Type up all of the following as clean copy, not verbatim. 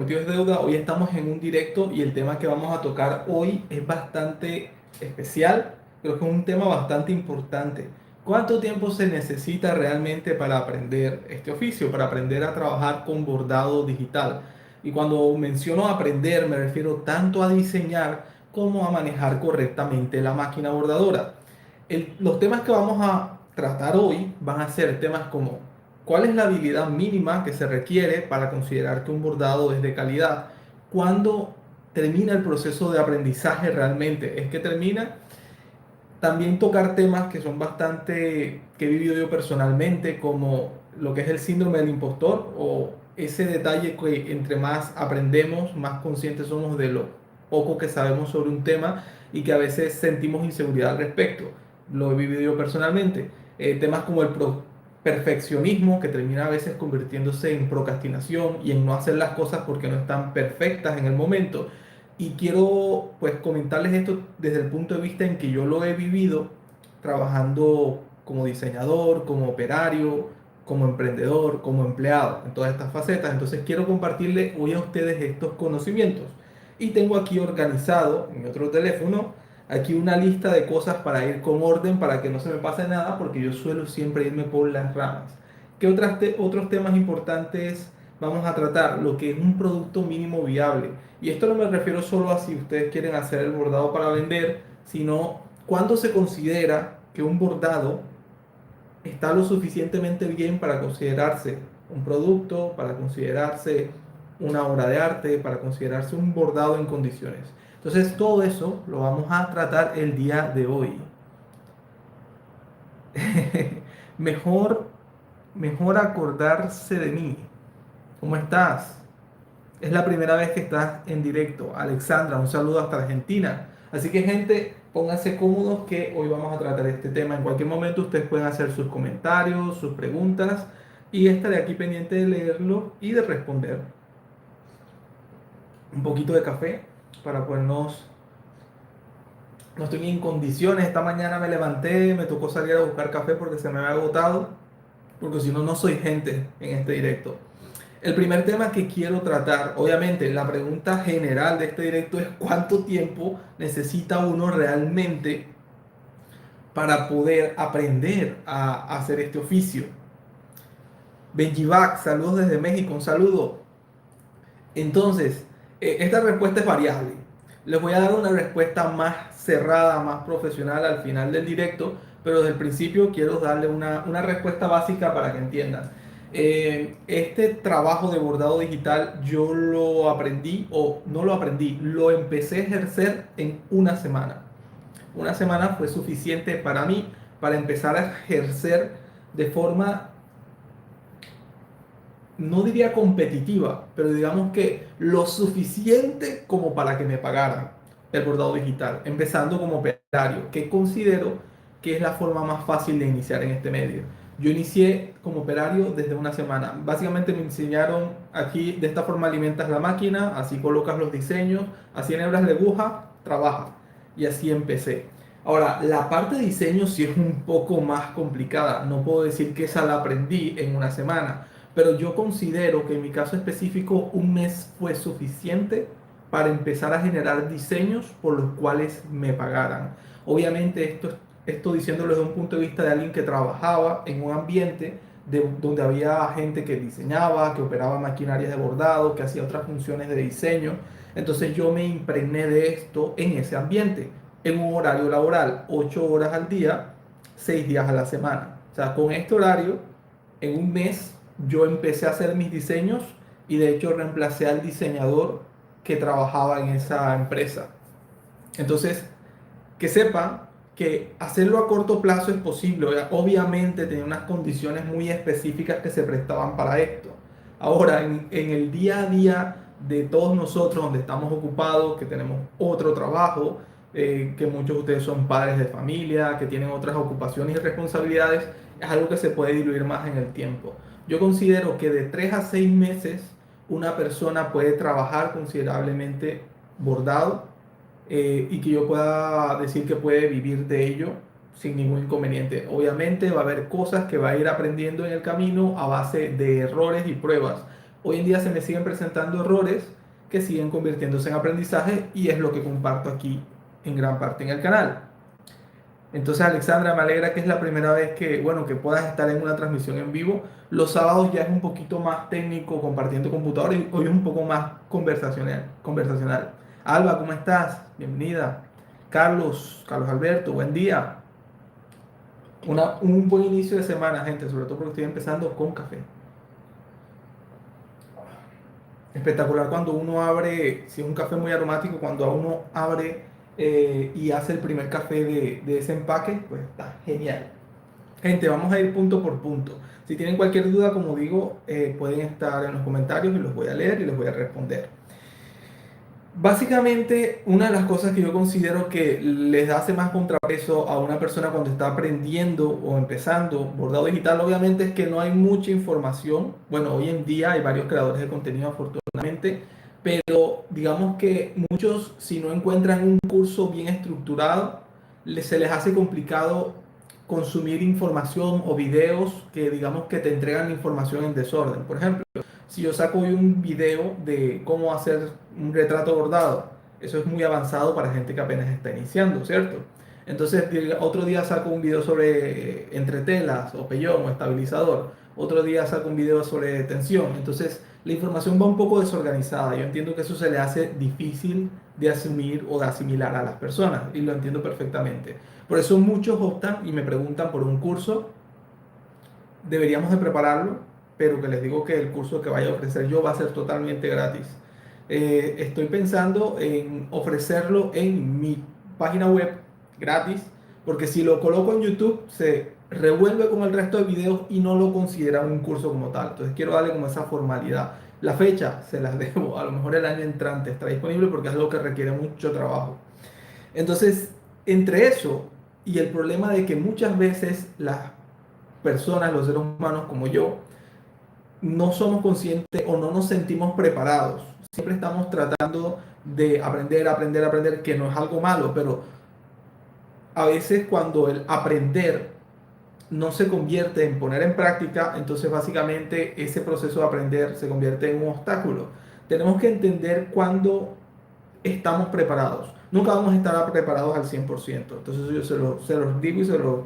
Motivos de deuda, hoy estamos en un directo y el tema que vamos a tocar hoy es bastante especial, creo que es un tema bastante importante. ¿Cuánto tiempo se necesita realmente para aprender este oficio, para aprender a trabajar con bordado digital? Y cuando menciono aprender, me refiero tanto a diseñar como a manejar correctamente la máquina bordadora. Los temas que vamos a tratar hoy van a ser temas como cuál es la habilidad mínima que se requiere para considerar que un bordado es de calidad, cuándo termina el proceso de aprendizaje realmente, es que termina. También tocar temas que son bastante, que he vivido yo personalmente, como lo que es el síndrome del impostor o ese detalle que entre más aprendemos, más conscientes somos de lo poco que sabemos sobre un tema y que a veces sentimos inseguridad al respecto. Lo he vivido yo personalmente. Temas como el perfeccionismo, que termina a veces convirtiéndose en procrastinación y en no hacer las cosas porque no están perfectas en el momento. Y quiero pues comentarles esto desde el punto de vista en que yo lo he vivido trabajando como diseñador, como operario, como emprendedor, como empleado, en todas estas facetas. Entonces quiero compartirles hoy a ustedes estos conocimientos. Y tengo aquí organizado en mi otro teléfono, aquí una lista de cosas para ir con orden, para que no se me pase nada, porque yo suelo siempre irme por las ramas. ¿Qué otros temas importantes vamos a tratar? Lo que es un producto mínimo viable. Y esto no me refiero solo a si ustedes quieren hacer el bordado para vender, sino cuándo se considera que un bordado está lo suficientemente bien para considerarse un producto, para considerarse una obra de arte, para considerarse un bordado en condiciones. Entonces todo eso lo vamos a tratar el día de hoy. mejor, mejor acordarse de mí. ¿Cómo estás? Es la primera vez que estás en directo. Alexandra, un saludo hasta Argentina. Así que gente, pónganse cómodos que hoy vamos a tratar este tema. En cualquier momento ustedes pueden hacer sus comentarios, sus preguntas y estaré aquí pendiente de leerlo y de responder. Un poquito de café para podernos... No estoy ni en condiciones. Esta mañana me levanté, me tocó salir a buscar café porque se me había agotado, porque si no, no soy gente en este directo. El primer tema que quiero tratar, obviamente, la pregunta general de este directo es cuánto tiempo necesita uno realmente para poder aprender a hacer este oficio. Benjivac, saludos desde México, un saludo. Entonces, esta respuesta es variable. Les voy a dar una respuesta más cerrada, más profesional al final del directo, pero desde el principio quiero darle una respuesta básica para que entiendan. Este trabajo de bordado digital yo lo aprendí, o no lo aprendí, lo empecé a ejercer en una semana. Una semana fue suficiente para mí para empezar a ejercer de forma, no diría competitiva, pero digamos que lo suficiente como para que me pagaran el bordado digital, empezando como operario, que considero que es la forma más fácil de iniciar en este medio. Yo inicié como operario desde una semana. Básicamente me enseñaron aquí, de esta forma alimentas la máquina, así colocas los diseños, así enhebras la aguja, trabaja. Y así empecé. Ahora, la parte de diseño sí es un poco más complicada. No puedo decir que esa la aprendí en una semana, pero yo considero que en mi caso específico un mes fue suficiente para empezar a generar diseños por los cuales me pagaran. Obviamente esto diciéndolo desde un punto de vista de alguien que trabajaba en un ambiente donde había gente que diseñaba, que operaba maquinarias de bordado, que hacía otras funciones de diseño. Entonces yo me impregné de esto en ese ambiente, en un horario laboral, 8 horas al día, 6 días a la semana. O sea, con este horario, en un mes yo empecé a hacer mis diseños y de hecho reemplacé al diseñador que trabajaba en esa empresa. Entonces, que sepan que hacerlo a corto plazo es posible. Obviamente tenía unas condiciones muy específicas que se prestaban para esto. Ahora, en el día a día de todos nosotros, donde estamos ocupados, que tenemos otro trabajo, que muchos de ustedes son padres de familia, que tienen otras ocupaciones y responsabilidades, es algo que se puede diluir más en el tiempo. Yo considero que de 3 a 6 meses una persona puede trabajar considerablemente bordado, y que yo pueda decir que puede vivir de ello sin ningún inconveniente. Obviamente va a haber cosas que va a ir aprendiendo en el camino a base de errores y pruebas, Hoy en día se me siguen presentando errores que siguen convirtiéndose en aprendizaje y es lo que comparto aquí en gran parte en el canal. Entonces, Alexandra, me alegra que es la primera vez que, bueno, que puedas estar en una transmisión en vivo. Los sábados ya es un poquito más técnico compartiendo computador y hoy es un poco más conversacional. Alba, ¿cómo estás? Bienvenida. Carlos Alberto, buen día. Un buen inicio de semana, gente, sobre todo porque estoy empezando con café. Espectacular cuando uno abre, si es un café muy aromático, cuando uno abre y hace el primer café de ese empaque, pues está genial. Gente, vamos a ir punto por punto. Si tienen cualquier duda, como digo, pueden estar en los comentarios y los voy a leer y les voy a responder. Básicamente, una de las cosas que yo considero que les hace más contrapeso a una persona cuando está aprendiendo o empezando bordado digital, obviamente es que no hay mucha información. Bueno, hoy en día hay varios creadores de contenido, afortunadamente, pero digamos que muchos, si no encuentran un curso bien estructurado, se les hace complicado consumir información o videos que digamos que te entregan la información en desorden. Por ejemplo, si yo saco hoy un video de cómo hacer un retrato bordado, eso es muy avanzado para gente que apenas está iniciando, ¿cierto? Entonces, otro día saco un video sobre entretelas o pellón o estabilizador, otro día saco un video sobre tensión. Entonces, la información va un poco desorganizada. Yo entiendo que eso se le hace difícil de asumir o de asimilar a las personas y lo entiendo perfectamente. Por eso muchos optan y me preguntan por un curso. Deberíamos de prepararlo, pero que les digo que el curso que vaya a ofrecer yo va a ser totalmente gratis. Estoy pensando en ofrecerlo en mi página web gratis, porque si lo coloco en YouTube se revuelve con el resto de videos y no lo consideran un curso como tal. Entonces quiero darle como esa formalidad. La fecha se las debo, a lo mejor el año entrante estará disponible porque es algo que requiere mucho trabajo. Entonces, entre eso y el problema de que muchas veces las personas, los seres humanos como yo, no somos conscientes o no nos sentimos preparados. Siempre estamos tratando de aprender, que no es algo malo, pero a veces cuando el aprender no se convierte en poner en práctica, entonces básicamente ese proceso de aprender se convierte en un obstáculo. Tenemos que entender cuándo estamos preparados. Nunca vamos a estar preparados al 100%. Entonces yo se los digo y se los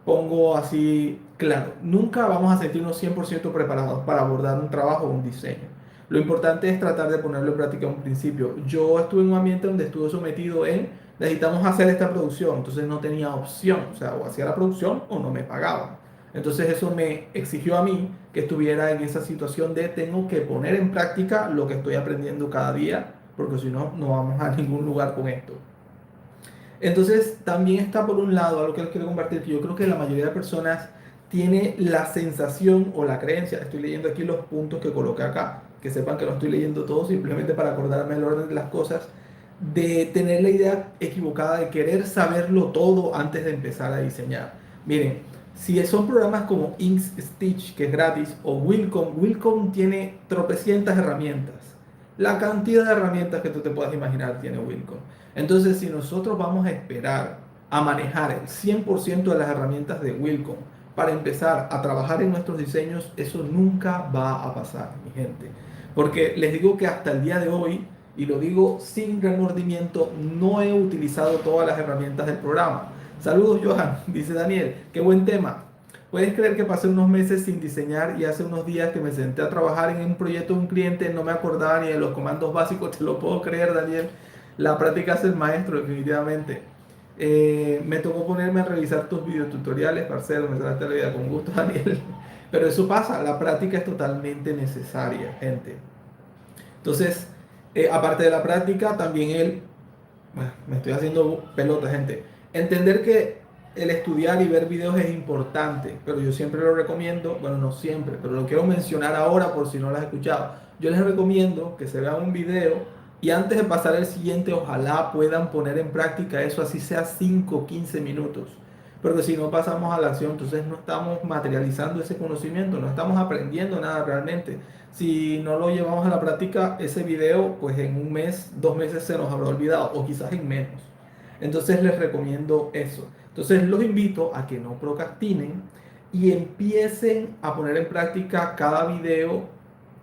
pongo así claro. Nunca vamos a sentirnos 100% preparados para abordar un trabajo o un diseño. Lo importante es tratar de ponerlo en práctica en un principio. Yo estuve en un ambiente donde estuve sometido en necesitamos hacer esta producción, entonces no tenía opción, o sea, o hacía la producción o no me pagaban. Entonces eso me exigió a mí que estuviera en esa situación de tengo que poner en práctica lo que estoy aprendiendo cada día, porque si no, no vamos a ningún lugar con esto. Entonces, también está por un lado algo que les quiero compartir, que yo creo que la mayoría de personas tiene la sensación o la creencia, estoy leyendo aquí los puntos que coloqué acá, que sepan que no estoy leyendo todo, simplemente para acordarme el orden de las cosas, de tener la idea equivocada de querer saberlo todo antes de empezar a diseñar. Miren, si son programas como Inkstitch, que es gratis, o Wacom tiene tropecientas herramientas. La cantidad de herramientas que tú te puedas imaginar tiene Wacom. Entonces, si nosotros vamos a esperar a manejar el 100% de las herramientas de Wacom para empezar a trabajar en nuestros diseños, eso nunca va a pasar, mi gente. Porque les digo que hasta el día de hoy, y lo digo sin remordimiento, no he utilizado todas las herramientas del programa. Saludos, Johan, dice Daniel, qué buen tema. ¿Puedes creer que pasé unos meses sin diseñar y hace unos días que me senté a trabajar en un proyecto de un cliente no me acordaba ni de los comandos básicos? Te lo puedo creer, Daniel. La práctica es el maestro, definitivamente. Me tocó ponerme a revisar tus videotutoriales, parcero, me salvaste la vida con gusto, Daniel. Pero eso pasa, la práctica es totalmente necesaria, gente. Entonces, aparte de la práctica, también bueno, me estoy haciendo pelota, gente. Entender que el estudiar y ver videos es importante, pero yo siempre lo recomiendo, bueno, no siempre, pero lo quiero mencionar ahora por si no lo has escuchado. Yo les recomiendo que se vean un video y antes de pasar al siguiente, ojalá puedan poner en práctica eso, así sea 5 o 15 minutos. Porque si no pasamos a la acción, entonces no estamos materializando ese conocimiento, no estamos aprendiendo nada realmente. Si no lo llevamos a la práctica, ese video, pues en un mes, 2 meses se nos habrá olvidado, o quizás en menos. Entonces les recomiendo eso. Entonces los invito a que no procrastinen y empiecen a poner en práctica cada video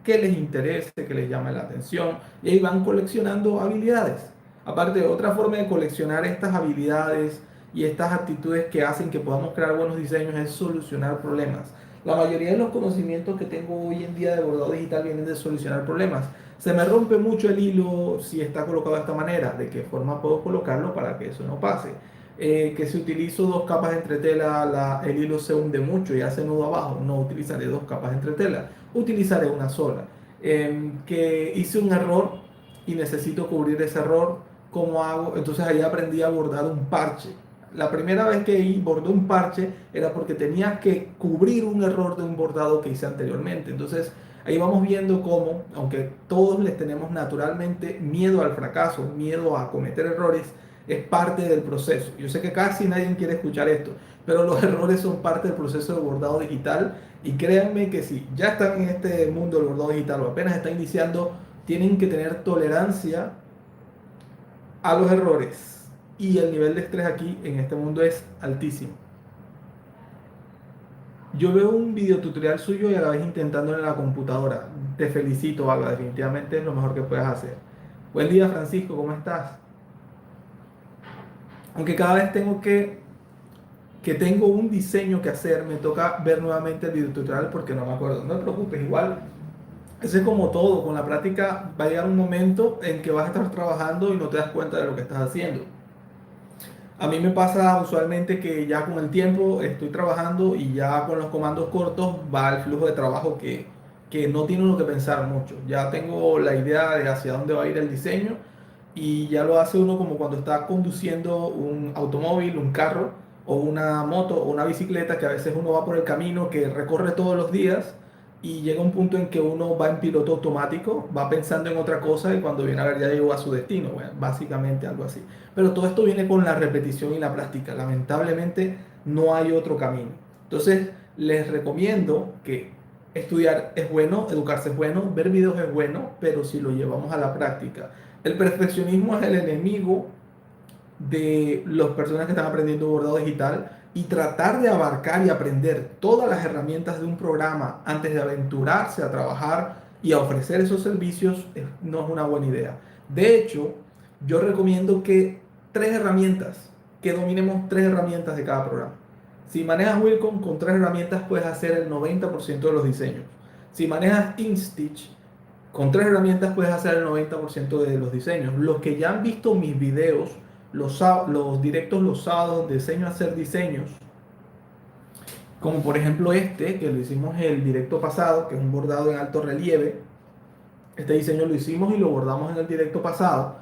que les interese, que les llame la atención, y ahí van coleccionando habilidades. Aparte, otra forma de coleccionar estas habilidades y estas actitudes que hacen que podamos crear buenos diseños es solucionar problemas. La mayoría de los conocimientos que tengo hoy en día de bordado digital vienen de solucionar problemas. Se me rompe mucho el hilo si está colocado de esta manera. ¿De qué forma puedo colocarlo para que eso no pase? Que si utilizo dos capas de entretela, el hilo se hunde mucho y hace nudo abajo. No utilizaré dos capas de entretela, utilizaré una sola. Que hice un error y necesito cubrir ese error, ¿cómo hago? Entonces ahí aprendí a bordar un parche. La primera vez que bordé un parche era porque tenía que cubrir un error de un bordado que hice anteriormente. Entonces ahí vamos viendo cómo, aunque todos les tenemos naturalmente miedo al fracaso, miedo a cometer errores, es parte del proceso. Yo sé que casi nadie quiere escuchar esto, pero los errores son parte del proceso de bordado digital y créanme que si ya están en este mundo del bordado digital o apenas están iniciando, tienen que tener tolerancia a los errores y el nivel de estrés aquí en este mundo es altísimo. Yo veo un video tutorial suyo y a la vez intentándolo en la computadora. Te felicito, Alba, definitivamente es lo mejor que puedes hacer. Buen día, Francisco, ¿cómo estás? Aunque cada vez que tengo un diseño que hacer, me toca ver nuevamente el video tutorial porque no me acuerdo. No te preocupes, igual, eso es como todo, con la práctica va a llegar un momento en que vas a estar trabajando y no te das cuenta de lo que estás haciendo. A mí me pasa usualmente que ya con el tiempo estoy trabajando y ya con los comandos cortos va el flujo de trabajo que no tiene uno que pensar mucho. Ya tengo la idea de hacia dónde va a ir el diseño y ya lo hace uno como cuando está conduciendo un automóvil, un carro o una moto o una bicicleta que a veces uno va por el camino que recorre todos los días y llega un punto en que uno va en piloto automático, va pensando en otra cosa y cuando viene a ver ya llegó a su destino. Bueno, básicamente algo así. Pero todo esto viene con la repetición y la práctica. Lamentablemente no hay otro camino. Entonces les recomiendo que estudiar es bueno, educarse es bueno, ver videos es bueno, pero si lo llevamos a la práctica. El perfeccionismo es el enemigo de las personas que están aprendiendo bordado digital y tratar de abarcar y aprender todas las herramientas de un programa antes de aventurarse a trabajar y a ofrecer esos servicios no es una buena idea. De hecho, yo recomiendo que que dominemos tres herramientas de cada programa. Si manejas Wilcom, con tres herramientas puedes hacer el 90% de los diseños. Si manejas InStitch, con tres herramientas puedes hacer el 90% de los diseños. Los que ya han visto mis videos, los directos los sábados donde enseño a hacer diseños, como por ejemplo este, que lo hicimos el directo pasado, que es un bordado en alto relieve. Este diseño lo hicimos y lo bordamos en el directo pasado.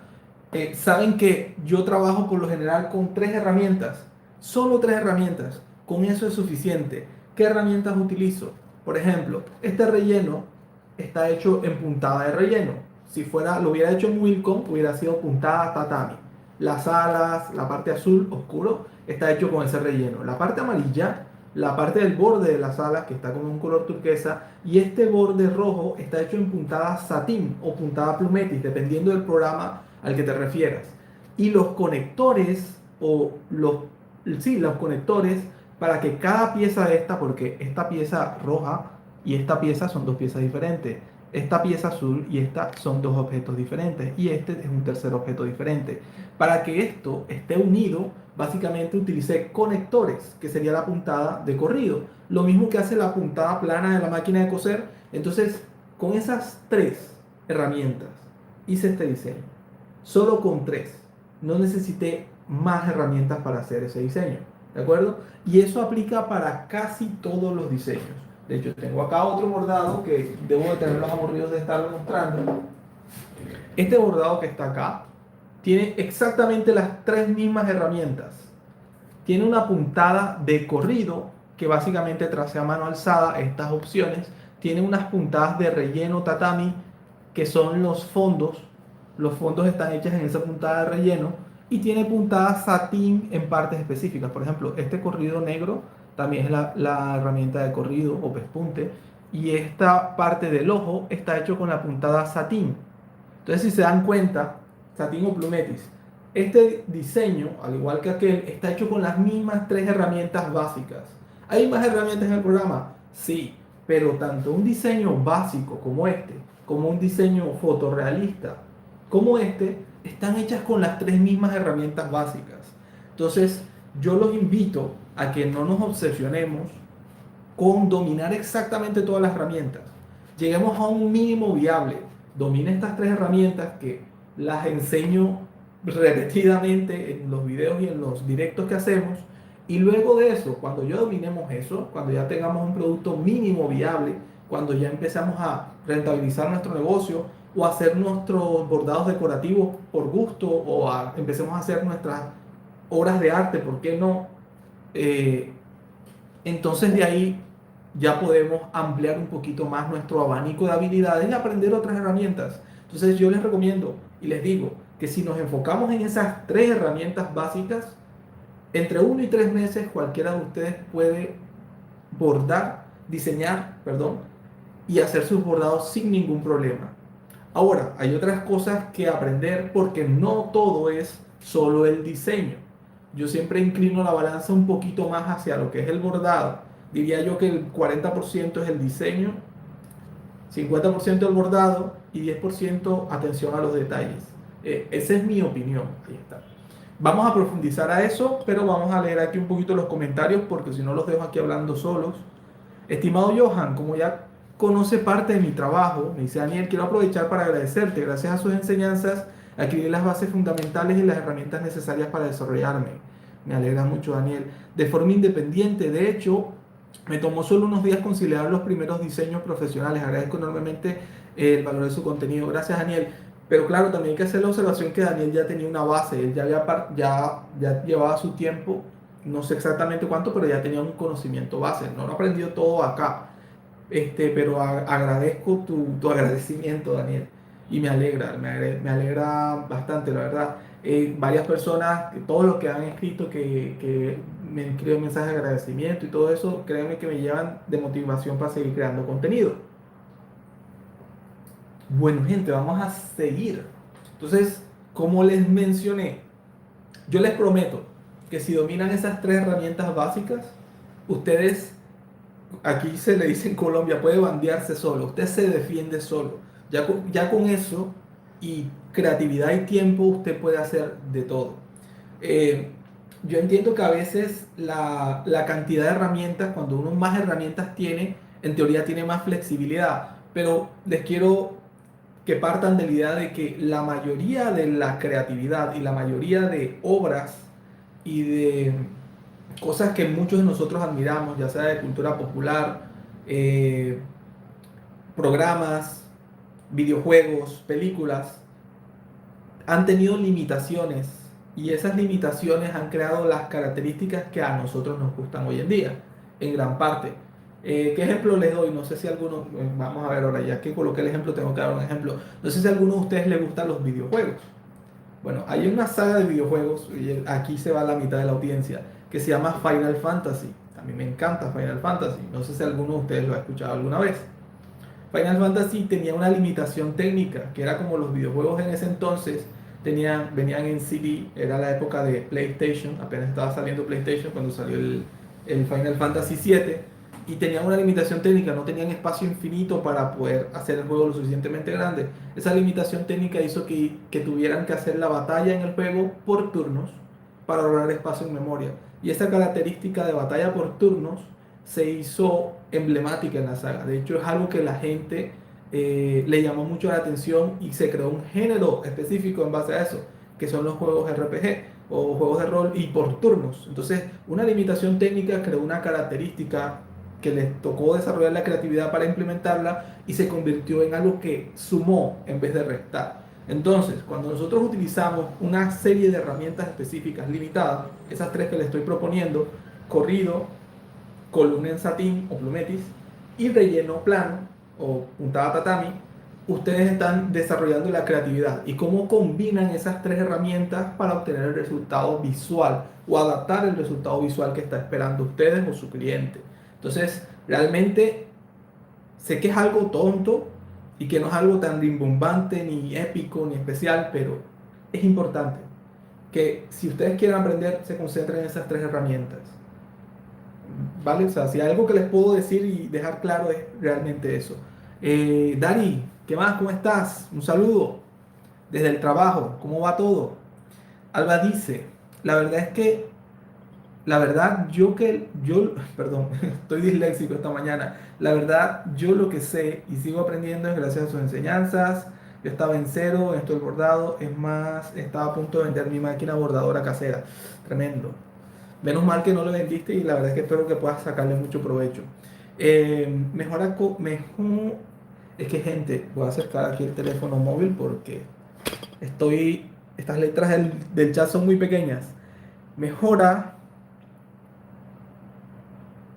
Saben que yo trabajo por lo general con tres herramientas, solo tres herramientas. Con eso es suficiente. ¿Qué herramientas utilizo? Por ejemplo, este relleno está hecho en puntada de relleno. Si lo hubiera hecho en Wilcom, hubiera sido puntada tatami. Las alas, la parte azul oscuro, está hecho con ese relleno. La parte amarilla, la parte del borde de las alas, que está con un color turquesa, y este borde rojo está hecho en puntada satín o puntada plumetis, dependiendo del programa al que te refieras. Y los conectores, los conectores para que cada pieza de esta, porque esta pieza roja y esta pieza son dos piezas diferentes, esta pieza azul y esta son dos objetos diferentes y este es un tercer objeto diferente. Para que esto esté unido, básicamente utilicé conectores, que sería la puntada de corrido, lo mismo que hace la puntada plana de la máquina de coser. Entonces, con esas tres herramientas hice este diseño, solo con tres. No necesité más herramientas para hacer ese diseño, ¿de acuerdo? Y eso aplica para casi todos los diseños. De hecho, tengo acá otro bordado que debo de tenerlos aburridos de estarlo mostrando. Este bordado que está acá tiene exactamente las tres mismas herramientas. Tiene una puntada de corrido que básicamente trace a mano alzada estas opciones. Tiene unas puntadas de relleno tatami que son los fondos. Los fondos están hechos en esa puntada de relleno y tiene puntadas satín en partes específicas. Por ejemplo, este corrido negro también es la herramienta de corrido o pespunte y esta parte del ojo está hecho con la puntada satín. Entonces, si se dan cuenta, satín o plumetis, este diseño, al igual que aquel, está hecho con las mismas tres herramientas básicas. ¿Hay más herramientas en el programa? Sí, pero tanto un diseño básico como un diseño fotorrealista, como están hechas con las tres mismas herramientas básicas. Entonces, yo los invito a que no nos obsesionemos con dominar exactamente todas las herramientas. Lleguemos a un mínimo viable. Domine estas tres herramientas que las enseño repetidamente en los videos y en los directos que hacemos. Y luego de eso, cuando ya dominemos eso, cuando ya tengamos un producto mínimo viable, cuando ya empezamos a rentabilizar nuestro negocio o a hacer nuestros bordados decorativos por gusto o empecemos a hacer nuestras obras de arte, ¿por qué no? Eh, entonces de ahí ya podemos ampliar un poquito más nuestro abanico de habilidades y aprender otras herramientas. Entonces yo les recomiendo y les digo que si nos enfocamos en esas tres herramientas básicas, entre 1 y 3 meses cualquiera de ustedes puede diseñar, perdón, y hacer sus bordados sin ningún problema. Ahora, hay otras cosas que aprender porque no todo es solo el diseño. Yo siempre inclino la balanza un poquito más hacia lo que es el bordado. Diría yo que el 40% es el diseño, 50% el bordado y 10% atención a los detalles. Esa es mi opinión. Ahí está. Vamos a profundizar a eso, pero vamos a leer aquí un poquito los comentarios porque si no los dejo aquí hablando solos. Estimado Johan, como ya conoce parte de mi trabajo, me dice Daniel, quiero aprovechar para agradecerte. Gracias a sus enseñanzas, adquirí las bases fundamentales y las herramientas necesarias para desarrollarme. Me alegra mucho, Daniel. De forma independiente, de hecho, me tomó solo unos días conciliar los primeros diseños profesionales. Agradezco enormemente el valor de su contenido. Gracias, Daniel. Pero claro, también hay que hacer la observación que Daniel ya tenía una base, él ya llevaba su tiempo, no sé exactamente cuánto, pero ya tenía un conocimiento base. No lo aprendió todo acá, pero agradezco tu agradecimiento, Daniel, y me alegra bastante, la verdad. Varias personas, todos los que han escrito que me escriben mensajes de agradecimiento y todo eso, créanme que me llevan de motivación para seguir creando contenido. Bueno, gente, vamos a seguir. Entonces, como les mencioné, yo les prometo que si dominan esas tres herramientas básicas, ustedes, aquí se le dice en Colombia, puede bandearse solo, usted se defiende solo. Ya con eso y creatividad y tiempo, usted puede hacer de todo. Eh, yo entiendo que a veces la cantidad de herramientas, cuando uno más herramientas tiene, en teoría tiene más flexibilidad, pero les quiero que partan de la idea de que la mayoría de la creatividad y la mayoría de obras y de cosas que muchos de nosotros admiramos, ya sea de cultura popular, eh, programas, videojuegos, películas, han tenido limitaciones y esas limitaciones han creado las características que a nosotros nos gustan hoy en día, en gran parte. ¿Qué ejemplo les doy? No sé si alguno, vamos a ver ahora, ya que coloqué el ejemplo, tengo que dar un ejemplo. No sé si a alguno de ustedes les gustan los videojuegos. Bueno, hay una saga de videojuegos, y aquí se va la mitad de la audiencia, que se llama Final Fantasy. A mí me encanta Final Fantasy. No sé si alguno de ustedes lo ha escuchado alguna vez. Final Fantasy tenía una limitación técnica, que era como los videojuegos en ese entonces venían en CD, era la época de PlayStation, apenas estaba saliendo PlayStation cuando salió el Final Fantasy 7 y tenían una limitación técnica, no tenían espacio infinito para poder hacer el juego lo suficientemente grande. Esa limitación técnica hizo que tuvieran que hacer la batalla en el juego por turnos para ahorrar espacio en memoria. Y esa característica de batalla por turnos se hizo emblemática en la saga. De hecho, es algo que la gente le llamó mucho la atención y se creó un género específico en base a eso, que son los juegos RPG o juegos de rol y por turnos. Entonces, una limitación técnica creó una característica que les tocó desarrollar la creatividad para implementarla y se convirtió en algo que sumó en vez de restar. Entonces, cuando nosotros utilizamos una serie de herramientas específicas limitadas, esas tres que les estoy proponiendo, corrido, columna en satín o plumetis y relleno plano o puntada tatami, ustedes están desarrollando la creatividad y cómo combinan esas tres herramientas para obtener el resultado visual o adaptar el resultado visual que está esperando ustedes o su cliente. Entonces, realmente sé que es algo tonto y que no es algo tan rimbombante, ni épico, ni especial, pero es importante que si ustedes quieren aprender, se concentren en esas tres herramientas. ¿vale? O sea, si hay algo que les puedo decir y dejar claro es realmente eso. Dani, ¿qué más? ¿Cómo estás? Un saludo desde el trabajo, ¿cómo va todo? Alba dice, la verdad es que, la verdad, perdón, estoy disléxico esta mañana. La verdad, yo lo que sé y sigo aprendiendo es gracias a sus enseñanzas. Yo estaba en cero en esto del bordado, es más, estaba a punto de vender mi máquina bordadora casera. Tremendo. Menos mal que no lo vendiste y la verdad es que espero que puedas sacarle mucho provecho. Mejor, es que gente, voy a acercar aquí el teléfono móvil porque estas letras del chat son muy pequeñas. Mejora,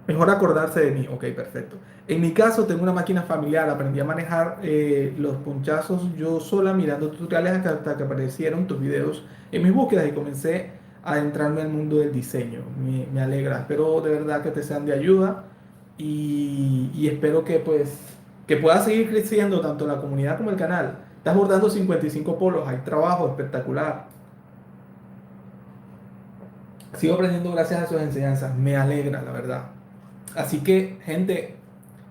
mejor acordarse de mí. Ok, perfecto. En mi caso tengo una máquina familiar, aprendí a manejar los punchazos yo sola mirando tutoriales hasta que aparecieron tus videos en mis búsquedas y comencé a entrarme al mundo del diseño. Me alegra, espero de verdad que te sean de ayuda y espero que pues que pueda seguir creciendo tanto la comunidad como el canal. Estás bordando 55 polos, hay trabajo espectacular. Sigo aprendiendo gracias a sus enseñanzas, me alegra, la verdad. Así que, gente,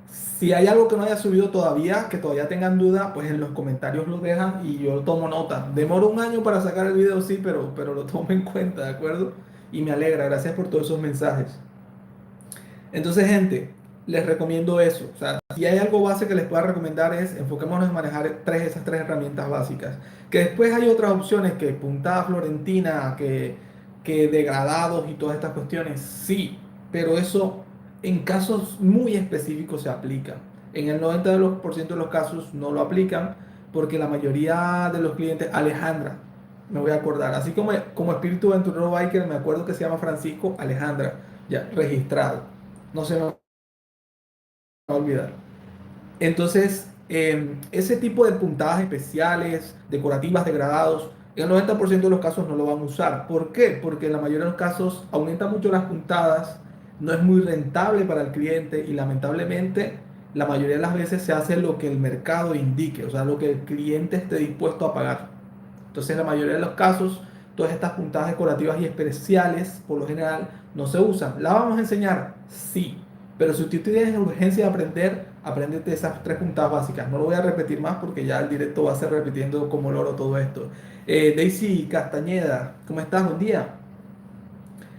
si hay algo que no haya subido todavía, que todavía tengan duda, pues en los comentarios lo dejan y yo tomo nota. Demoro un año para sacar el video, sí, pero lo tomo en cuenta, ¿de acuerdo? Y me alegra, gracias por todos esos mensajes. Entonces, gente, les recomiendo eso. O sea, si hay algo base que les pueda recomendar es enfoquémonos en manejar esas tres herramientas básicas. Que después hay otras opciones que puntada florentina, que degradados y todas estas cuestiones, sí, pero eso en casos muy específicos se aplica. En el 90% de los casos no lo aplican porque la mayoría de los clientes, Alejandra, me voy a acordar, así como Espíritu Aventurero Biker, me acuerdo que se llama Francisco Alejandra, ya registrado. No se me va a olvidar. Entonces, ese tipo de puntadas especiales, decorativas, degradados, en el 90% de los casos no lo van a usar. ¿Por qué? Porque en la mayoría de los casos aumenta mucho las puntadas, no es muy rentable para el cliente y lamentablemente la mayoría de las veces se hace lo que el mercado indique, o sea, lo que el cliente esté dispuesto a pagar. Entonces, en la mayoría de los casos, todas estas puntadas decorativas y especiales, por lo general, no se usan. ¿La vamos a enseñar? Sí. Pero si usted tiene urgencia de aprender, apréndete esas tres puntadas básicas. No lo voy a repetir más porque ya el directo va a ser repitiendo como loro todo esto. Daisy Castañeda, ¿cómo estás? Buen día.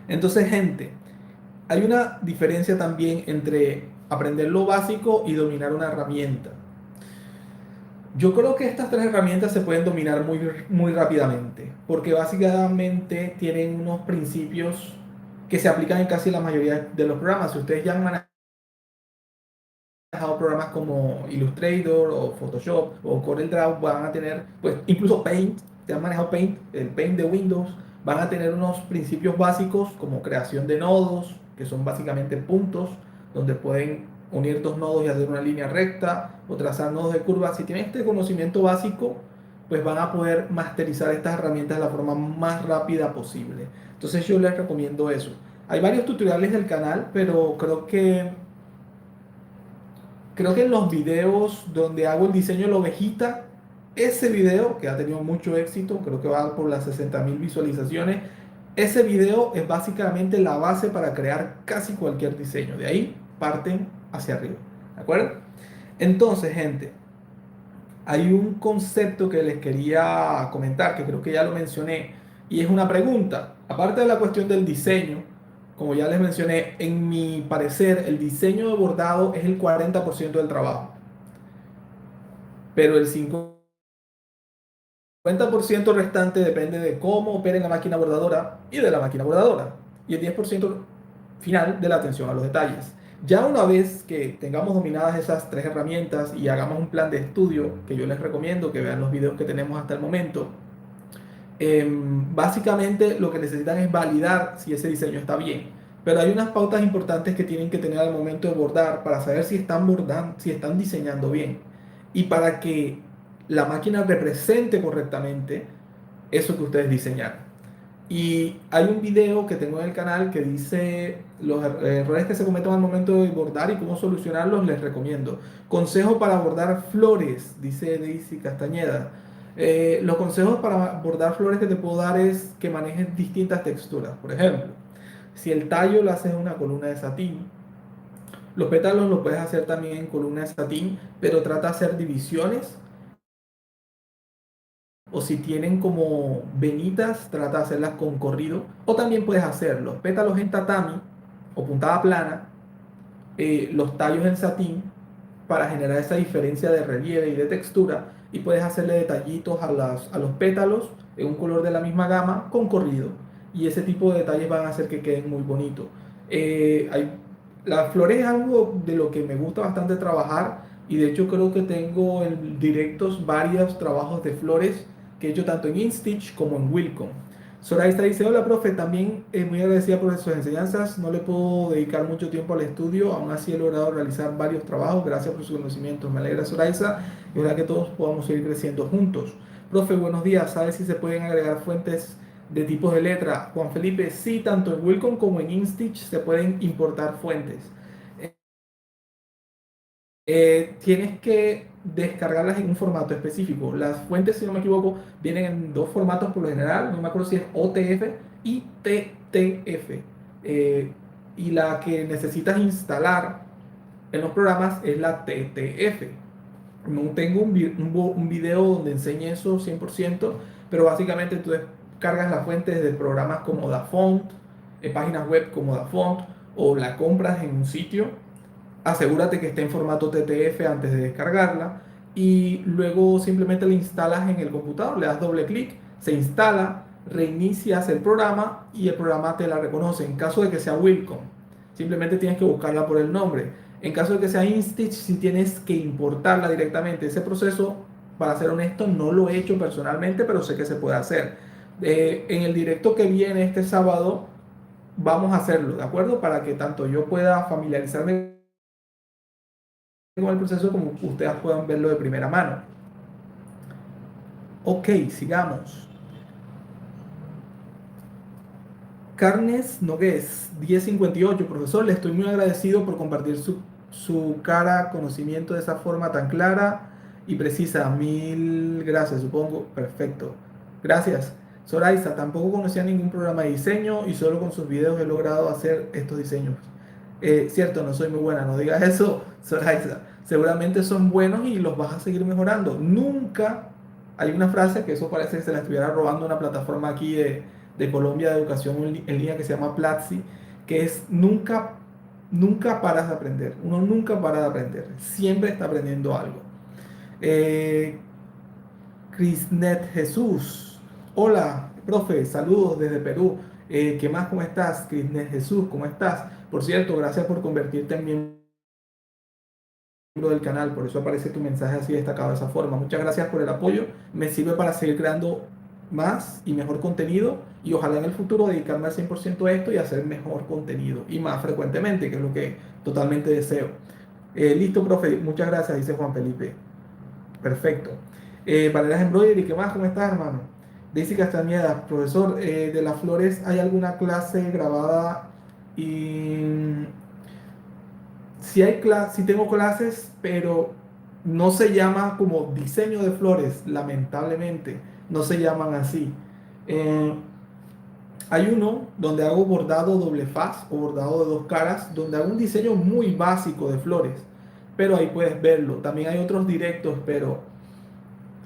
Entonces, gente, hay una diferencia también entre aprender lo básico y dominar una herramienta. Yo creo que estas tres herramientas se pueden dominar muy rápidamente, porque básicamente tienen unos principios que se aplican en casi la mayoría de los programas. Si ustedes ya han manejado programas como Illustrator o Photoshop o CorelDRAW, van a tener, pues incluso Paint, si han manejado Paint, el Paint de Windows, van a tener unos principios básicos como creación de nodos, que son básicamente puntos, donde pueden unir dos nodos y hacer una línea recta o trazar nodos de curvas. Si tienen este conocimiento básico, pues van a poder masterizar estas herramientas de la forma más rápida posible. Entonces yo les recomiendo eso. Hay varios tutoriales del canal, pero creo que en los videos donde hago el diseño de la ovejita, ese video que ha tenido mucho éxito, creo que va por las 60.000 visualizaciones, ese video es básicamente la base para crear casi cualquier diseño. De ahí parten hacia arriba. ¿De acuerdo? Entonces, gente, hay un concepto que les quería comentar, que creo que ya lo mencioné, y es una pregunta. Aparte de la cuestión del diseño, como ya les mencioné, en mi parecer, el diseño de bordado es el 40% del trabajo, pero el 50% restante depende de cómo opere la máquina bordadora y de la máquina bordadora, y el 10% final de la atención a los detalles. Ya una vez que tengamos dominadas esas tres herramientas y hagamos un plan de estudio, que yo les recomiendo que vean los videos que tenemos hasta el momento, básicamente lo que necesitan es validar si ese diseño está bien. Pero hay unas pautas importantes que tienen que tener al momento de bordar para saber si están bordando, si están diseñando bien. Y para que la máquina represente correctamente eso que ustedes diseñaron. Y hay un video que tengo en el canal que dice los errores que se cometen al momento de bordar y cómo solucionarlos, les recomiendo. Consejo para bordar flores, dice Daisy Castañeda. Los consejos para bordar flores que te puedo dar es que manejes distintas texturas. Por ejemplo, Si el tallo lo haces en una columna de satín, los pétalos lo puedes hacer también en columna de satín, pero trata de hacer divisiones, o si tienen como venitas, trata de hacerlas con corrido, o también puedes hacer los pétalos en tatami o puntada plana, los tallos en satín para generar esa diferencia de relieve y de textura, y puedes hacerle detallitos a los pétalos en un color de la misma gama con corrido, y ese tipo de detalles van a hacer que queden muy bonitos. Las flores es algo de lo que me gusta bastante trabajar, y de hecho creo que tengo en directos varios trabajos de flores que he hecho tanto en InStitch como en Wilcom. Zoraida dice: hola profe, también muy agradecida por sus enseñanzas, no le puedo dedicar mucho tiempo al estudio, aún así he logrado realizar varios trabajos, gracias por sus conocimientos, me alegra Zoraida, y ojalá que todos podamos seguir creciendo juntos. Profe, buenos días, ¿sabes si se pueden agregar fuentes de tipos de letra? Juan Felipe, sí, tanto en Wilcom como en InStitch se pueden importar fuentes. Tienes que descargarlas en un formato específico. Las fuentes, si no me equivoco, vienen en dos formatos por lo general. No me acuerdo si es OTF y TTF. Eh, y la que necesitas instalar en los programas es la TTF. No tengo un video donde enseñe eso 100%, pero básicamente tú descargas las fuentes de programas como DaFont, páginas web como DaFont, o la compras en un sitio. Asegúrate que esté en formato TTF antes de descargarla, y luego simplemente la instalas en el computador, le das doble clic, se instala, reinicias el programa y el programa te la reconoce. En caso de que sea Wilcom, simplemente tienes que buscarla por el nombre. En caso de que sea InStitch, si tienes que importarla directamente. Ese proceso, para ser honesto, no lo he hecho personalmente, pero sé que se puede hacer. En el directo que viene este sábado vamos a hacerlo, ¿de acuerdo? Para que tanto yo pueda familiarizarme con el proceso como ustedes puedan verlo de primera mano. Ok, sigamos. Carnes Nogués, 1058. Profesor, le estoy muy agradecido por compartir su cara, conocimiento de esa forma tan clara y precisa. Mil gracias, supongo. Perfecto. Gracias. Zoraida, tampoco conocía ningún programa de diseño y solo con sus videos he logrado hacer estos diseños. Cierto, no soy muy buena, no digas eso, Zoraida. Seguramente son buenos y los vas a seguir mejorando. Nunca, hay una frase que eso parece que se la estuviera robando una plataforma aquí de Colombia de educación en línea que se llama Platzi, que es nunca, nunca paras de aprender. Uno nunca para de aprender, siempre está aprendiendo algo. Eh, Crisnet Jesús, hola, profe, saludos desde Perú. ¿Qué más? ¿Cómo estás? Crisnet Jesús, ¿cómo estás? Por cierto, gracias por convertirte en miembro del canal, por eso aparece tu mensaje así destacado de esa forma. Muchas gracias por el apoyo, me sirve para seguir creando más y mejor contenido, y ojalá en el futuro dedicarme al 100% a esto y hacer mejor contenido y más frecuentemente, que es lo que totalmente deseo. Listo, profe, muchas gracias, dice Juan Felipe. Perfecto. Valeras Embroidery, ¿qué más? ¿Cómo estás, hermano? Daisy Castañeda, profesor, de las flores, ¿hay alguna clase grabada? Y sí tengo clases, pero no se llama como diseño de flores, lamentablemente, no se llaman así. Eh, Hay uno donde hago bordado doble faz o bordado de dos caras, donde hago un diseño muy básico de flores, pero ahí puedes verlo. También hay otros directos, pero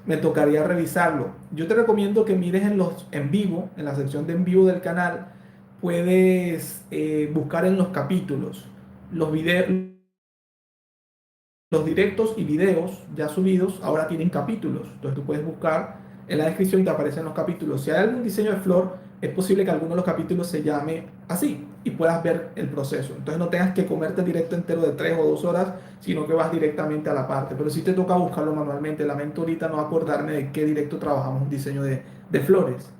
me tocaría revisarlo. Yo te recomiendo que mires en los en vivo, en la sección de en vivo del canal, puedes buscar en los capítulos los videos. Los directos y videos ya subidos ahora tienen capítulos. Entonces tú puedes buscar en la descripción y te aparecen los capítulos. Si hay algún diseño de flor, es posible que alguno de los capítulos se llame así y puedas ver el proceso. Entonces no tengas que comerte el directo entero de 3 o 2 horas, sino que vas directamente a la parte. Pero si te toca buscarlo manualmente, lamento ahorita no acordarme de qué directo trabajamos un diseño de flores.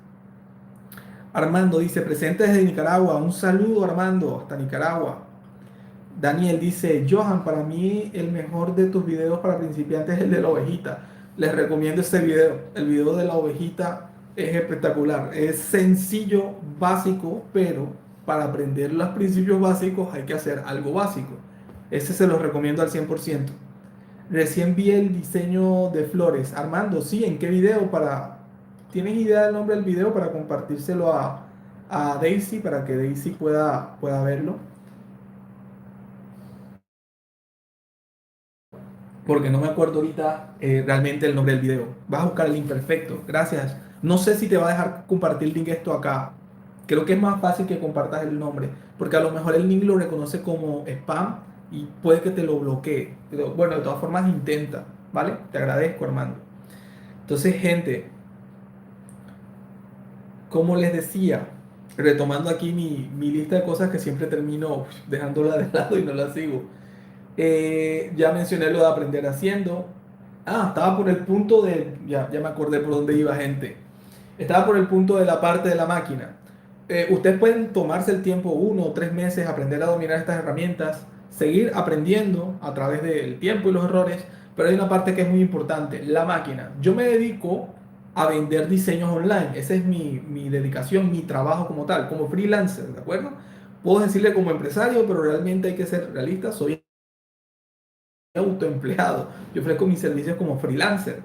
Armando dice, presente desde Nicaragua. Un saludo, Armando, hasta Nicaragua. Daniel dice: Johan, para mí el mejor de tus videos para principiantes es el de la ovejita. Les recomiendo este video. El video de la ovejita es espectacular. Es sencillo, básico, pero para aprender los principios básicos hay que hacer algo básico. Ese se los recomiendo al 100%. Recién vi el diseño de flores. Armando, sí, ¿en qué video? ¿Tienes idea del nombre del video para compartírselo a Daisy para que Daisy pueda verlo. Porque no me acuerdo ahorita realmente el nombre del video. Vas a buscar el link perfecto. Gracias. No sé si te va a dejar compartir el link esto acá. Creo que es más fácil que compartas el nombre. Porque a lo mejor el link lo reconoce como spam y puede que te lo bloquee. Pero bueno, de todas formas intenta. ¿Vale? Te agradezco, Armando. Entonces, gente, como les decía, retomando aquí mi lista de cosas que siempre termino dejándola de lado y no la sigo. Ya mencioné lo de aprender haciendo. Ah, estaba por el punto de, ya me acordé por dónde iba, gente. Estaba por el punto de la parte de la máquina. Ustedes pueden tomarse el tiempo, 1 o 3 meses, aprender a dominar estas herramientas, seguir aprendiendo a través del tiempo y los errores, pero hay una parte que es muy importante, la máquina. Yo me dedico a vender diseños online, esa es mi dedicación, mi trabajo como tal, como freelancer, ¿de acuerdo? Puedo decirle como empresario, pero realmente hay que ser realista, soy autoempleado. Yo ofrezco mis servicios como freelancer.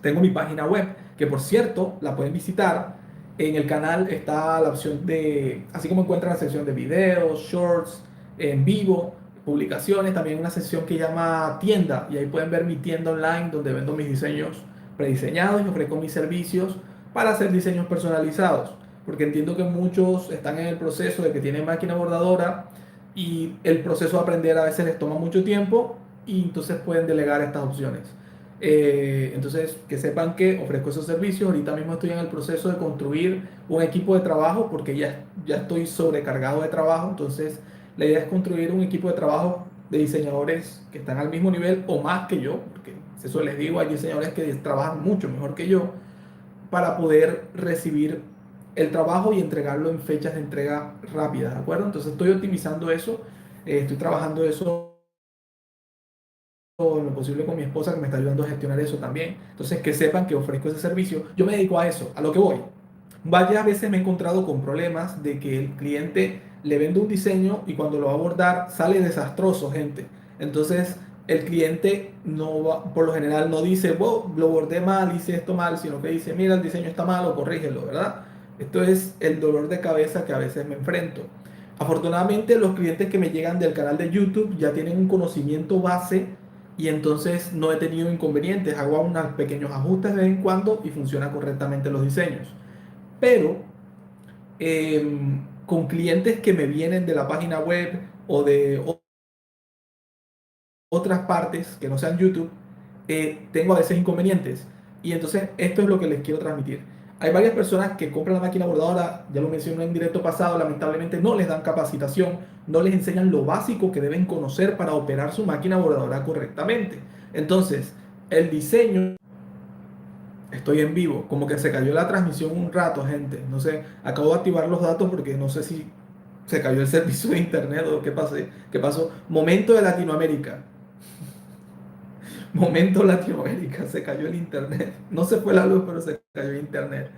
Tengo mi página web, que por cierto, la pueden visitar. En el canal está la opción de, así como encuentran la sección de videos, shorts, en vivo, publicaciones, también una sección que llama tienda, y ahí pueden ver mi tienda online donde vendo mis diseños prediseñados y ofrezco mis servicios para hacer diseños personalizados, porque entiendo que muchos están en el proceso de que tienen máquina bordadora y el proceso de aprender a veces les toma mucho tiempo y entonces pueden delegar estas opciones. Entonces, que sepan que ofrezco esos servicios. Ahorita mismo estoy en el proceso de construir un equipo de trabajo porque ya estoy sobrecargado de trabajo. Entonces, la idea es construir un equipo de trabajo de diseñadores que están al mismo nivel o más que yo, porque eso les digo, hay diseñadores que trabajan mucho mejor que yo, para poder recibir el trabajo y entregarlo en fechas de entrega rápidas, ¿de acuerdo? Entonces, estoy optimizando eso, estoy trabajando eso en lo posible con mi esposa que me está ayudando a gestionar eso también. Entonces, que sepan que ofrezco ese servicio. Yo me dedico a eso, a lo que voy. Varias veces me he encontrado con problemas de que el cliente le vende un diseño y cuando lo va a abordar sale desastroso, gente. Entonces, el cliente no va, por lo general no dice, wow, lo bordé mal, hice esto mal, sino que dice, mira, el diseño está mal o corrígelo, ¿verdad? Esto es el dolor de cabeza que a veces me enfrento. Afortunadamente, los clientes que me llegan del canal de YouTube ya tienen un conocimiento base y entonces no he tenido inconvenientes. Hago unos pequeños ajustes de vez en cuando y funciona correctamente los diseños. Pero con clientes que me vienen de la página web o de otras partes que no sean YouTube, tengo a veces inconvenientes. Y entonces esto es lo que les quiero transmitir. Hay varias personas que compran la máquina bordadora, ya lo mencioné en directo pasado, lamentablemente no les dan capacitación, no les enseñan lo básico que deben conocer para operar su máquina bordadora correctamente. Entonces, el diseño, estoy en vivo, como que se cayó la transmisión un rato, gente. No sé, acabo de activar los datos porque no sé si se cayó el servicio de internet o qué pasó. Momento de Latinoamérica. Momento Latinoamérica, se cayó el internet. No se fue la luz, pero se cayó el internet.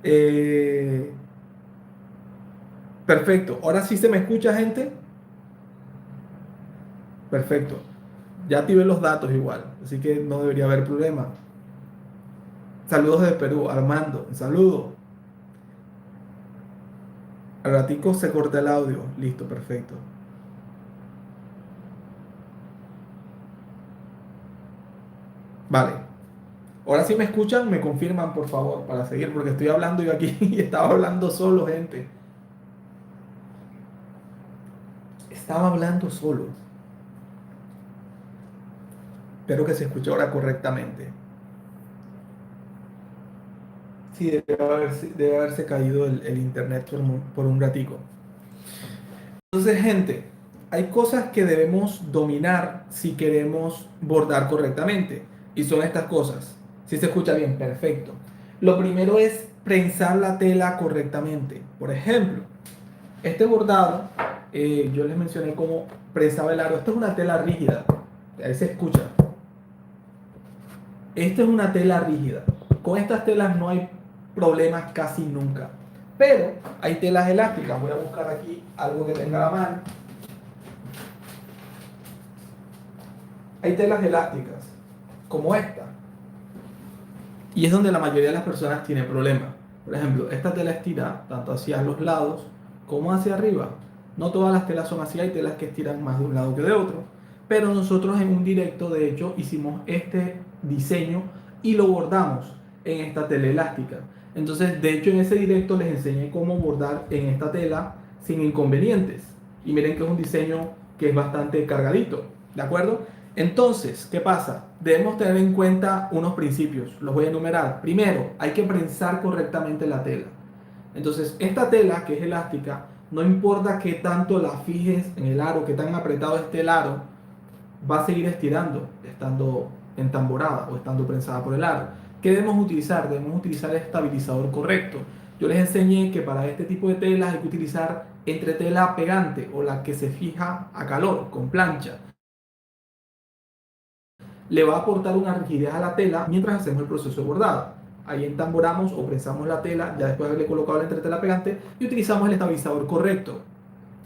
Eh, perfecto. Ahora sí se me escucha, gente. Perfecto. Ya activé los datos igual, así que no debería haber problema. Saludos de Perú, Armando. Un saludo. Al ratico se corta el audio. Listo, perfecto. Vale. Ahora sí me escuchan, me confirman, por favor, para seguir, porque estoy hablando yo aquí y estaba hablando solo, gente. Estaba hablando solo. Espero que se escuche ahora correctamente. Sí, debe haberse caído el internet por un ratico. Entonces, gente, hay cosas que debemos dominar si queremos bordar correctamente. Y son estas cosas. Si se escucha bien, perfecto. Lo primero es prensar la tela correctamente. Por ejemplo, este bordado, yo les mencioné cómo prensaba el aro. Esto es una tela rígida. Ahí se escucha. Esta es una tela rígida. Con estas telas no hay problemas casi nunca. Pero hay telas elásticas. Voy a buscar aquí algo que tenga a la mano. Hay telas elásticas, como esta. Y es donde la mayoría de las personas tienen problemas. Por ejemplo, esta tela estira tanto hacia los lados como hacia arriba. No todas las telas son así, hay telas que estiran más de un lado que de otro. Pero nosotros en un directo, de hecho, hicimos este diseño y lo bordamos en esta tela elástica. Entonces, de hecho, en ese directo les enseñé cómo bordar en esta tela sin inconvenientes. Y miren que es un diseño que es bastante cargadito, ¿de acuerdo? Entonces, ¿qué pasa? Debemos tener en cuenta unos principios. Los voy a enumerar. Primero, hay que prensar correctamente la tela. Entonces, esta tela que es elástica, no importa qué tanto la fijes en el aro, qué tan apretado esté el aro, va a seguir estirando, estando entamborada o estando prensada por el aro. ¿Qué debemos utilizar? Debemos utilizar el estabilizador correcto. Yo les enseñé que para este tipo de telas hay que utilizar entretela pegante o la que se fija a calor, con plancha. Le va a aportar una rigidez a la tela mientras hacemos el proceso de bordado. Ahí entamboramos o prensamos la tela, ya después de haberle colocado la entretela pegante, y utilizamos el estabilizador correcto.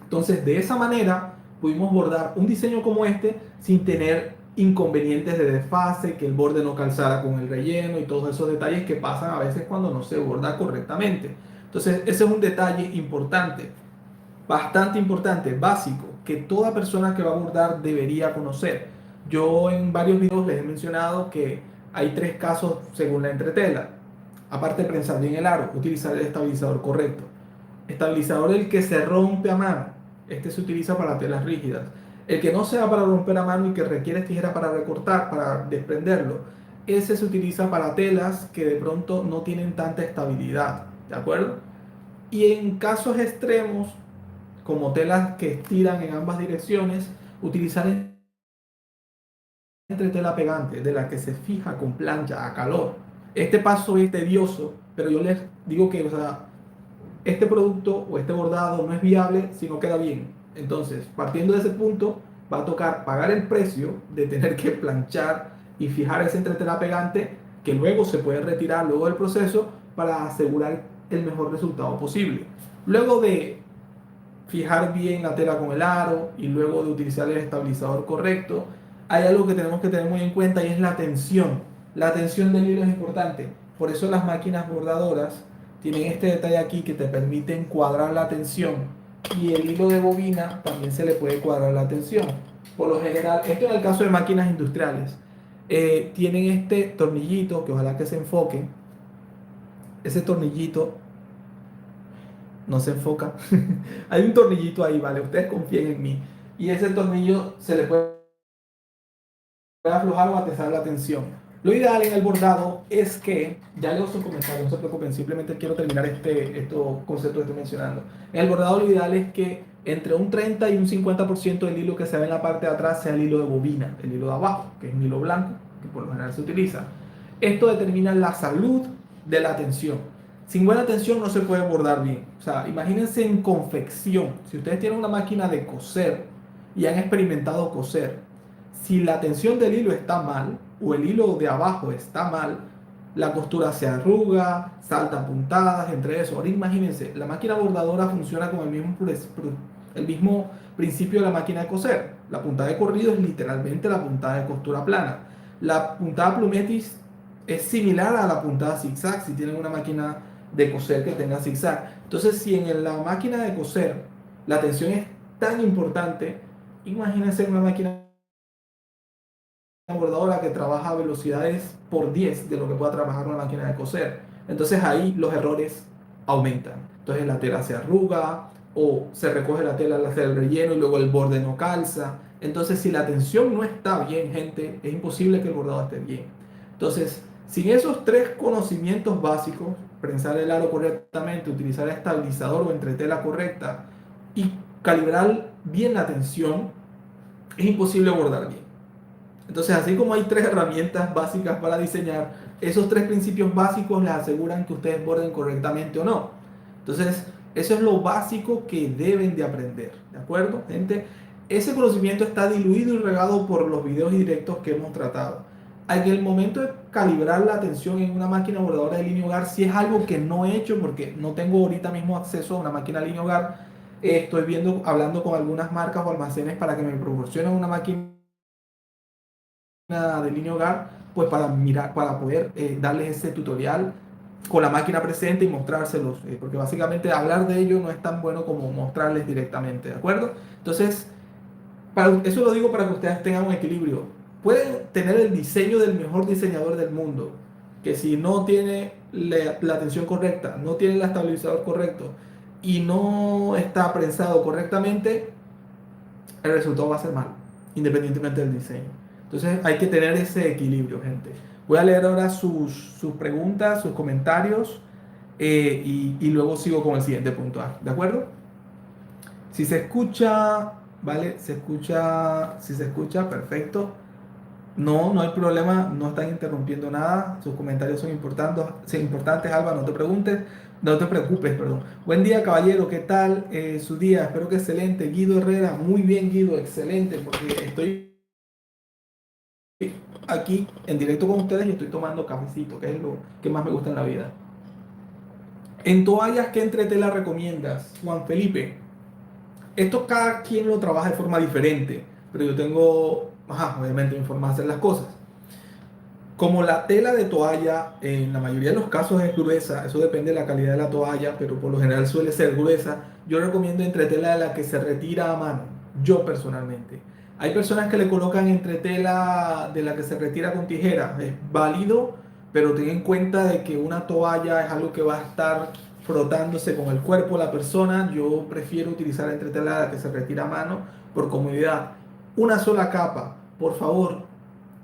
Entonces, de esa manera pudimos bordar un diseño como este sin tener inconvenientes de desfase, que el borde no calzara con el relleno y todos esos detalles que pasan a veces cuando no se borda correctamente. Entonces, ese es un detalle importante, bastante importante, básico, que toda persona que va a bordar debería conocer. Yo en varios videos les he mencionado que hay tres casos según la entretela. Aparte de prensar bien el aro, utilizar el estabilizador correcto. Estabilizador el que se rompe a mano. Este se utiliza para telas rígidas. El que no sea para romper a mano y que requiere tijera para recortar, para desprenderlo, ese se utiliza para telas que de pronto no tienen tanta estabilidad. ¿De acuerdo? Y en casos extremos, como telas que estiran en ambas direcciones, utilizar entre tela pegante, de la que se fija con plancha a calor. Este paso es tedioso, pero yo les digo que, o sea, este producto o este bordado no es viable si no queda bien. Entonces, partiendo de ese punto, va a tocar pagar el precio de tener que planchar y fijar ese entretela pegante que luego se puede retirar luego del proceso para asegurar el mejor resultado posible. Luego de fijar bien la tela con el aro y luego de utilizar el estabilizador correcto, hay algo que tenemos que tener muy en cuenta y es la tensión. La tensión del hilo es importante. Por eso las máquinas bordadoras tienen este detalle aquí que te permiten cuadrar la tensión y el hilo de bobina también se le puede cuadrar la tensión. Por lo general, esto en el caso de máquinas industriales, tienen este tornillito que ojalá que se enfoque. Ese tornillito no se enfoca. Hay un tornillito ahí, ¿vale? Ustedes confíen en mí. Y ese tornillo se le puede aflojar o atesar la tensión. Lo ideal en el bordado es que, ya leo sus comentarios, no se preocupen, simplemente quiero terminar estos conceptos que estoy mencionando. En el bordado lo ideal es que entre un 30 y un 50% del hilo que se ve en la parte de atrás sea el hilo de bobina, el hilo de abajo, que es un hilo blanco, que por lo general se utiliza. Esto determina la salud de la tensión. Sin buena tensión no se puede bordar bien. O sea, imagínense en confección. Si ustedes tienen una máquina de coser y han experimentado coser, si la tensión del hilo está mal o el hilo de abajo está mal, la costura se arruga, saltan puntadas, entre eso. Ahora imagínense, la máquina bordadora funciona con el mismo principio de la máquina de coser. La puntada de corrido es literalmente la puntada de costura plana. La puntada plumetis es similar a la puntada zigzag si tienen una máquina de coser que tenga zigzag. Entonces, si en la máquina de coser la tensión es tan importante, imagínense una máquina bordadora que trabaja a velocidades por 10 de lo que pueda trabajar una máquina de coser. Entonces ahí los errores aumentan. Entonces la tela se arruga o se recoge la tela al hacer el relleno y luego el borde no calza. Entonces si la tensión no está bien, gente, es imposible que el bordado esté bien. Entonces, sin esos tres conocimientos básicos, prensar el aro correctamente, utilizar el estabilizador o entretela correcta y calibrar bien la tensión, es imposible bordar bien. Entonces, así como hay tres herramientas básicas para diseñar, esos tres principios básicos les aseguran que ustedes borden correctamente o no. Entonces, eso es lo básico que deben de aprender, ¿de acuerdo, gente? Ese conocimiento está diluido y regado por los videos y directos que hemos tratado. En el momento de calibrar la tensión en una máquina bordadora de línea hogar, si es algo que no he hecho porque no tengo ahorita mismo acceso a una máquina de línea hogar, estoy viendo, hablando con algunas marcas o almacenes para que me proporcionen una máquina de línea hogar, pues para mirar, para poder darles ese tutorial con la máquina presente y mostrárselos, porque básicamente hablar de ello no es tan bueno como mostrarles directamente, ¿de acuerdo? Entonces, eso lo digo para que ustedes tengan un equilibrio. Pueden tener el diseño del mejor diseñador del mundo, que si no tiene la tensión correcta, no tiene el estabilizador correcto y no está prensado correctamente, el resultado va a ser malo, independientemente del diseño. Entonces hay que tener ese equilibrio, gente. Voy a leer ahora sus preguntas, sus comentarios y luego sigo con el siguiente punto. ¿De acuerdo? Si se escucha, ¿vale? Se escucha, si se escucha, perfecto. No, no hay problema, no están interrumpiendo nada. Sus comentarios son importantes, Alba, no te preguntes, no te preocupes, perdón. Buen día, caballero, ¿qué tal su día? Espero que excelente. Guido Herrera, muy bien, Guido, excelente, porque estoy aquí en directo con ustedes y estoy tomando cafecito, que es lo que más me gusta en la vida. En toallas, ¿qué entretela recomiendas, Juan Felipe? Esto cada quien lo trabaja de forma diferente, pero yo tengo, obviamente, mi forma de hacer las cosas. Como la tela de toalla en la mayoría de los casos es gruesa, eso depende de la calidad de la toalla, pero por lo general suele ser gruesa, yo recomiendo entretela de la que se retira a mano, yo personalmente. Hay personas que le colocan entretela de la que se retira con tijera, es válido, pero ten en cuenta de que una toalla es algo que va a estar frotándose con el cuerpo de la persona. Yo prefiero utilizar entretela de la que se retira a mano por comodidad. Una sola capa, por favor.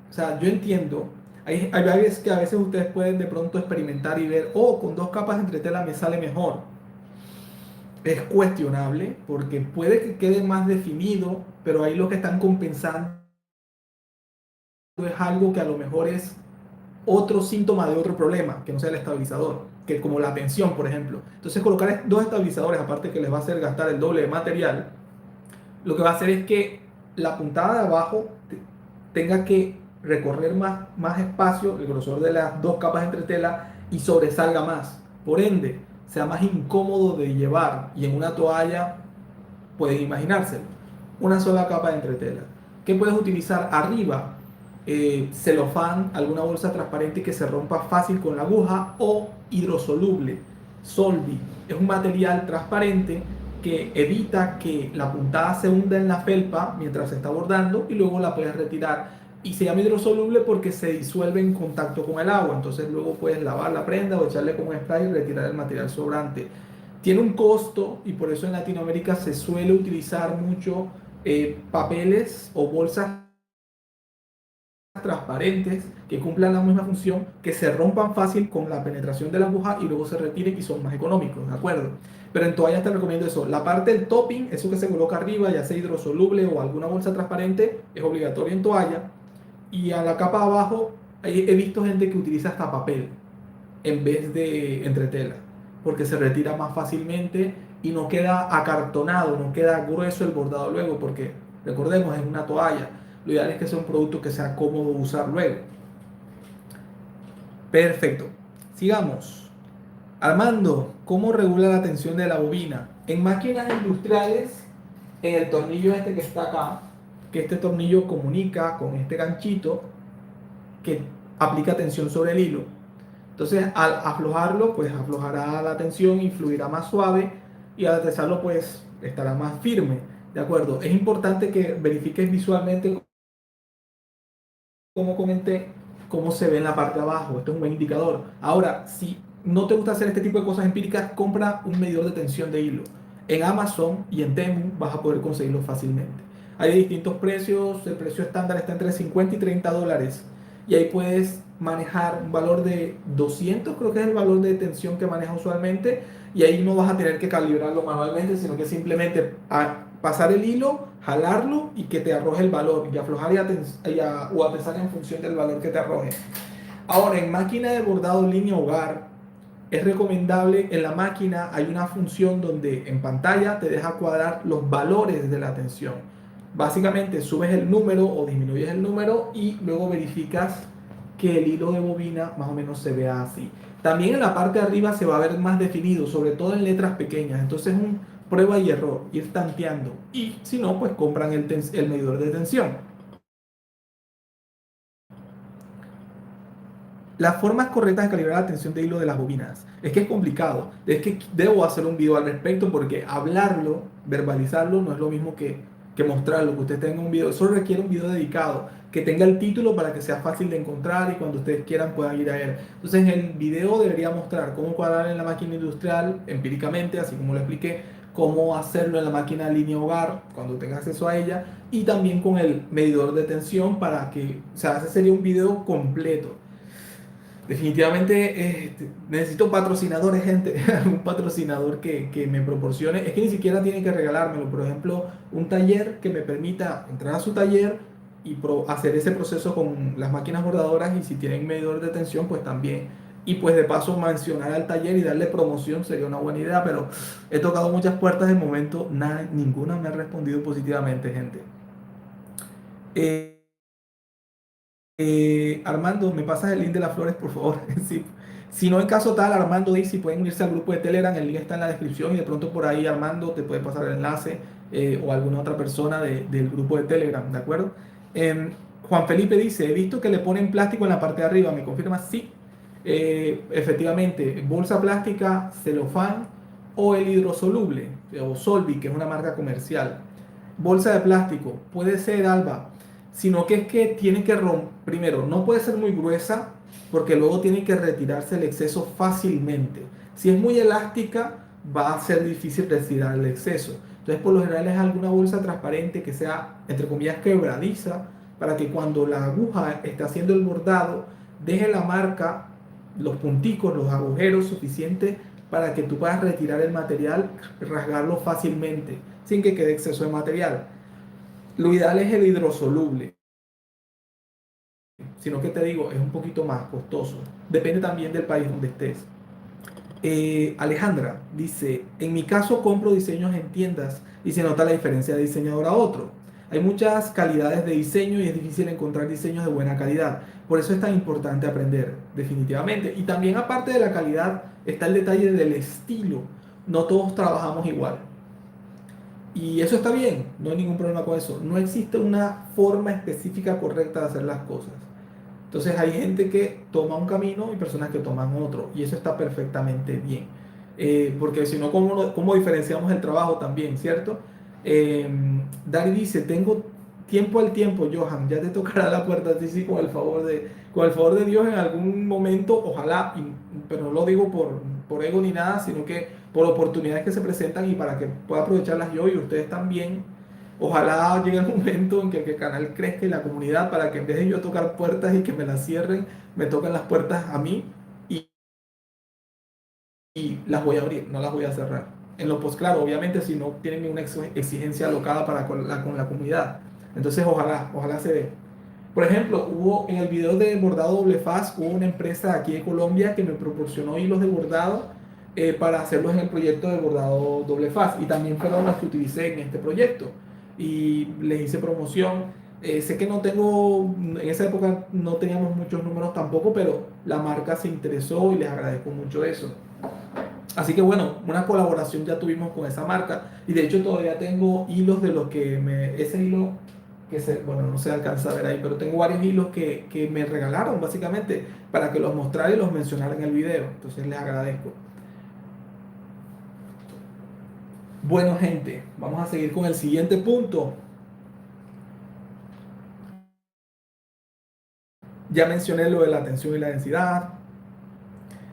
O sea, yo entiendo. Hay veces que a veces ustedes pueden de pronto experimentar y ver, oh, con dos capas de entretela me sale mejor. Es cuestionable porque puede que quede más definido, pero ahí lo que están compensando es algo que a lo mejor es otro síntoma de otro problema, que no sea el estabilizador, que como la tensión, por ejemplo. Entonces colocar dos estabilizadores, aparte que les va a hacer gastar el doble de material, lo que va a hacer es que la puntada de abajo tenga que recorrer más espacio, el grosor de las dos capas de entretela, y sobresalga más. Por ende, sea más incómodo de llevar. Y en una toalla, pueden imaginárselo, una sola capa de entretela. ¿Qué puedes utilizar arriba? Celofán, alguna bolsa transparente que se rompa fácil con la aguja, o hidrosoluble. Solvi es un material transparente que evita que la puntada se hunda en la felpa mientras se está bordando y luego la puedes retirar. Y se llama hidrosoluble porque se disuelve en contacto con el agua. Entonces luego puedes lavar la prenda o echarle con un spray y retirar el material sobrante. Tiene un costo y por eso en Latinoamérica se suele utilizar mucho papeles o bolsas transparentes que cumplan la misma función, que se rompan fácil con la penetración de la aguja y luego se retiren y son más económicos, ¿de acuerdo? Pero en toallas te recomiendo eso. La parte del topping, eso que se coloca arriba, ya sea hidrosoluble o alguna bolsa transparente, es obligatorio en toalla. Y a la capa de abajo he visto gente que utiliza hasta papel en vez de entretela, porque se retira más fácilmente y no queda acartonado, no queda grueso el bordado luego, porque recordemos, es una toalla. Lo ideal es que sea un producto que sea cómodo usar luego. Perfecto. Sigamos. Armando, ¿cómo regula la tensión de la bobina? En máquinas industriales, en el tornillo este que está acá, que este tornillo comunica con este ganchito que aplica tensión sobre el hilo. Entonces, al aflojarlo, pues aflojará la tensión y fluirá más suave, y al atravesarlo, pues estará más firme. ¿De acuerdo? Es importante que verifiques visualmente, como comenté, cómo se ve en la parte de abajo. Esto es un buen indicador. Ahora, si no te gusta hacer este tipo de cosas empíricas, compra un medidor de tensión de hilo. En Amazon y en Temu vas a poder conseguirlo fácilmente. Hay distintos precios, el precio estándar está entre 50 y 30 dólares. Y ahí puedes manejar un valor de 200, creo que es el valor de tensión que maneja usualmente. Y ahí no vas a tener que calibrarlo manualmente, sino que simplemente pasar el hilo, jalarlo y que te arroje el valor y aflojar o a pesar en función del valor que te arroje. Ahora, en máquina de bordado línea hogar, es recomendable, en la máquina hay una función donde en pantalla te deja cuadrar los valores de la tensión. Básicamente subes el número o disminuyes el número y luego verificas que el hilo de bobina más o menos se vea así. También en la parte de arriba se va a ver más definido, sobre todo en letras pequeñas. Entonces es un prueba y error, ir tanteando. Y si no, pues compran el medidor de tensión. Las formas correctas de calibrar la tensión de hilo de las bobinas. Es que es complicado. Es que debo hacer un video al respecto porque hablarlo, verbalizarlo, no es lo mismo que mostrarlo. Que usted tenga un video. Eso requiere un video dedicado. Que tenga el título para que sea fácil de encontrar y cuando ustedes quieran puedan ir a él. Entonces el video debería mostrar cómo cuadrar en la máquina industrial empíricamente, así como lo expliqué, cómo hacerlo en la máquina línea hogar cuando tenga acceso a ella y también con el medidor de tensión para que, o sea, ese sería un video completo. Definitivamente necesito patrocinadores, gente, un patrocinador que me proporcione. Es que ni siquiera tienen que regalármelo. Por ejemplo, un taller que me permita entrar a su taller y hacer ese proceso con las máquinas bordadoras y si tienen medidor de tensión, pues también. Y pues de paso mencionar al taller y darle promoción sería una buena idea, pero he tocado muchas puertas de momento, nada, ninguna me ha respondido positivamente, gente. Eh, Armando, ¿me pasas el link de las flores, por favor? Sí. Si no, en caso tal, Armando dice si pueden unirse al grupo de Telegram, el link está en la descripción y de pronto por ahí Armando te puede pasar el enlace o alguna otra persona del grupo de Telegram, ¿de acuerdo? Em, Juan Felipe dice, he visto que le ponen plástico en la parte de arriba, ¿me confirma? Sí, efectivamente, bolsa plástica, celofán o el hidrosoluble, o Solvi, que es una marca comercial. Bolsa de plástico, puede ser Alba, sino que es que tiene que romper, primero, no puede ser muy gruesa porque luego tiene que retirarse el exceso fácilmente. Si es muy elástica, va a ser difícil retirar el exceso. Entonces, por lo general es alguna bolsa transparente que sea, entre comillas, quebradiza, para que cuando la aguja esté haciendo el bordado, deje la marca, los punticos, los agujeros suficientes para que tú puedas retirar el material, rasgarlo fácilmente, sin que quede exceso de material. Lo ideal es el hidrosoluble, sino que te digo, es un poquito más costoso. Depende también del país donde estés. Alejandra dice, en mi caso compro diseños en tiendas y se nota la diferencia de diseñador a otro. Hay muchas calidades de diseño y es difícil encontrar diseños de buena calidad. Por eso es tan importante aprender, definitivamente. Y también aparte de la calidad está el detalle del estilo. No todos trabajamos igual. Y eso está bien, no hay ningún problema con eso. No existe una forma específica correcta de hacer las cosas. Entonces hay gente que toma un camino y personas que toman otro. Y eso está perfectamente bien. Porque si no, ¿cómo diferenciamos el trabajo también, cierto? Eh, Dari dice, tengo tiempo al tiempo, Johan, ya te tocará la puerta, sí, sí, con el favor de Dios en algún momento, ojalá, pero no lo digo por ego ni nada, sino que por oportunidades que se presentan y para que pueda aprovecharlas yo y ustedes también. Ojalá llegue el momento en que el canal crezca y la comunidad para que en vez de yo tocar puertas y que me las cierren, me toquen las puertas a mí y, y las voy a abrir, no las voy a cerrar. En lo post, claro, obviamente si no tienen ninguna exigencia alocada para con la comunidad. Entonces ojalá se dé. Por ejemplo, hubo en el video de bordado doble faz, hubo una empresa aquí de Colombia que me proporcionó hilos de bordado para hacerlos en el proyecto de bordado doble faz y también fueron los que utilicé en este proyecto y les hice promoción. Sé que no tengo, en esa época no teníamos muchos números tampoco, pero la marca se interesó y les agradezco mucho eso. Así que bueno, una colaboración ya tuvimos con esa marca y de hecho todavía tengo hilos de los que ese hilo bueno, no se alcanza a ver ahí, pero tengo varios hilos que me regalaron básicamente para que los mostrara y los mencionara en el video. Entonces les agradezco. Bueno, gente, vamos a seguir con el siguiente punto. Ya mencioné lo de la tensión y la densidad.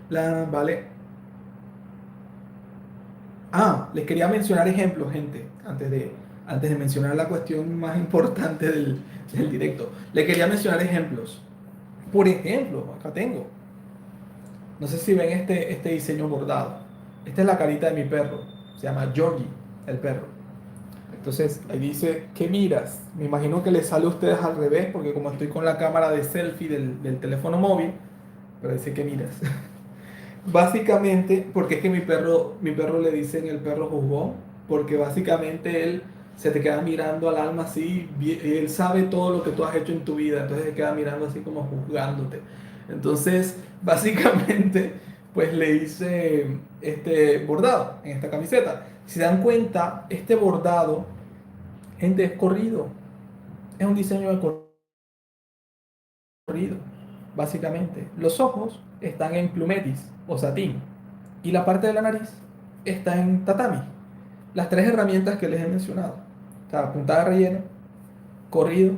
Vale. Les quería mencionar ejemplos, gente, antes de mencionar la cuestión más importante del directo. Les quería mencionar ejemplos. Por ejemplo, acá tengo. No sé si ven este diseño bordado. Esta es la carita de mi perro. Se llama Georgie, el perro. Entonces ahí dice, ¿qué miras? Me imagino que les sale a ustedes al revés, porque como estoy con la cámara de selfie del teléfono móvil, pero dice, ¿qué miras? Básicamente, porque es que mi perro le dicen el perro juzgón, porque básicamente él se te queda mirando al alma así, y él sabe todo lo que tú has hecho en tu vida, entonces se queda mirando así como juzgándote. Entonces, básicamente, pues le hice este bordado en esta camiseta. Si se dan cuenta, este bordado, gente, es corrido, es un diseño de corrido. básicamente. Los ojos están en plumetis o satín y la parte de la nariz está en tatami. Las tres herramientas que les he mencionado. O sea, puntada de relleno, corrido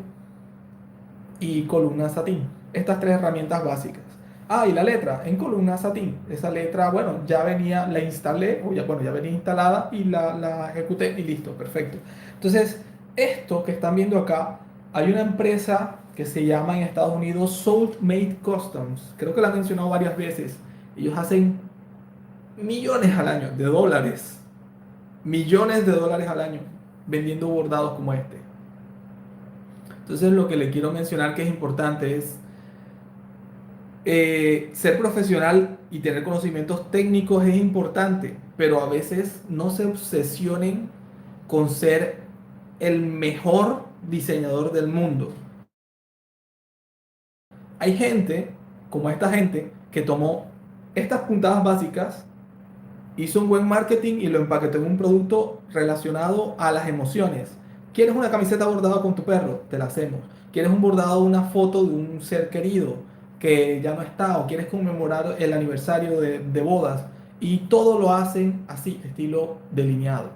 y columna satín. Estas tres herramientas básicas. Ah, y la letra en columna satín. Esa letra, bueno, ya venía, la instalé, o ya, bueno, ya venía instalada y la ejecuté y listo, perfecto. Entonces, esto que están viendo acá, hay una empresa que se llama en Estados Unidos Salt Made Customs. Creo que la han mencionado varias veces. Ellos hacen millones al año de dólares, millones de dólares al año vendiendo bordados como este. Entonces, lo que le quiero mencionar que es importante es ser profesional y tener conocimientos técnicos es importante, pero a veces no se obsesionen con ser el mejor diseñador del mundo. Hay gente, como esta gente, que tomó estas puntadas básicas, hizo un buen marketing y lo empaquetó en un producto relacionado a las emociones. ¿Quieres una camiseta bordada con tu perro? Te la hacemos. ¿Quieres un bordado de una foto de un ser querido que ya no está? ¿O quieres conmemorar el aniversario de bodas? Y todo lo hacen así, estilo delineado.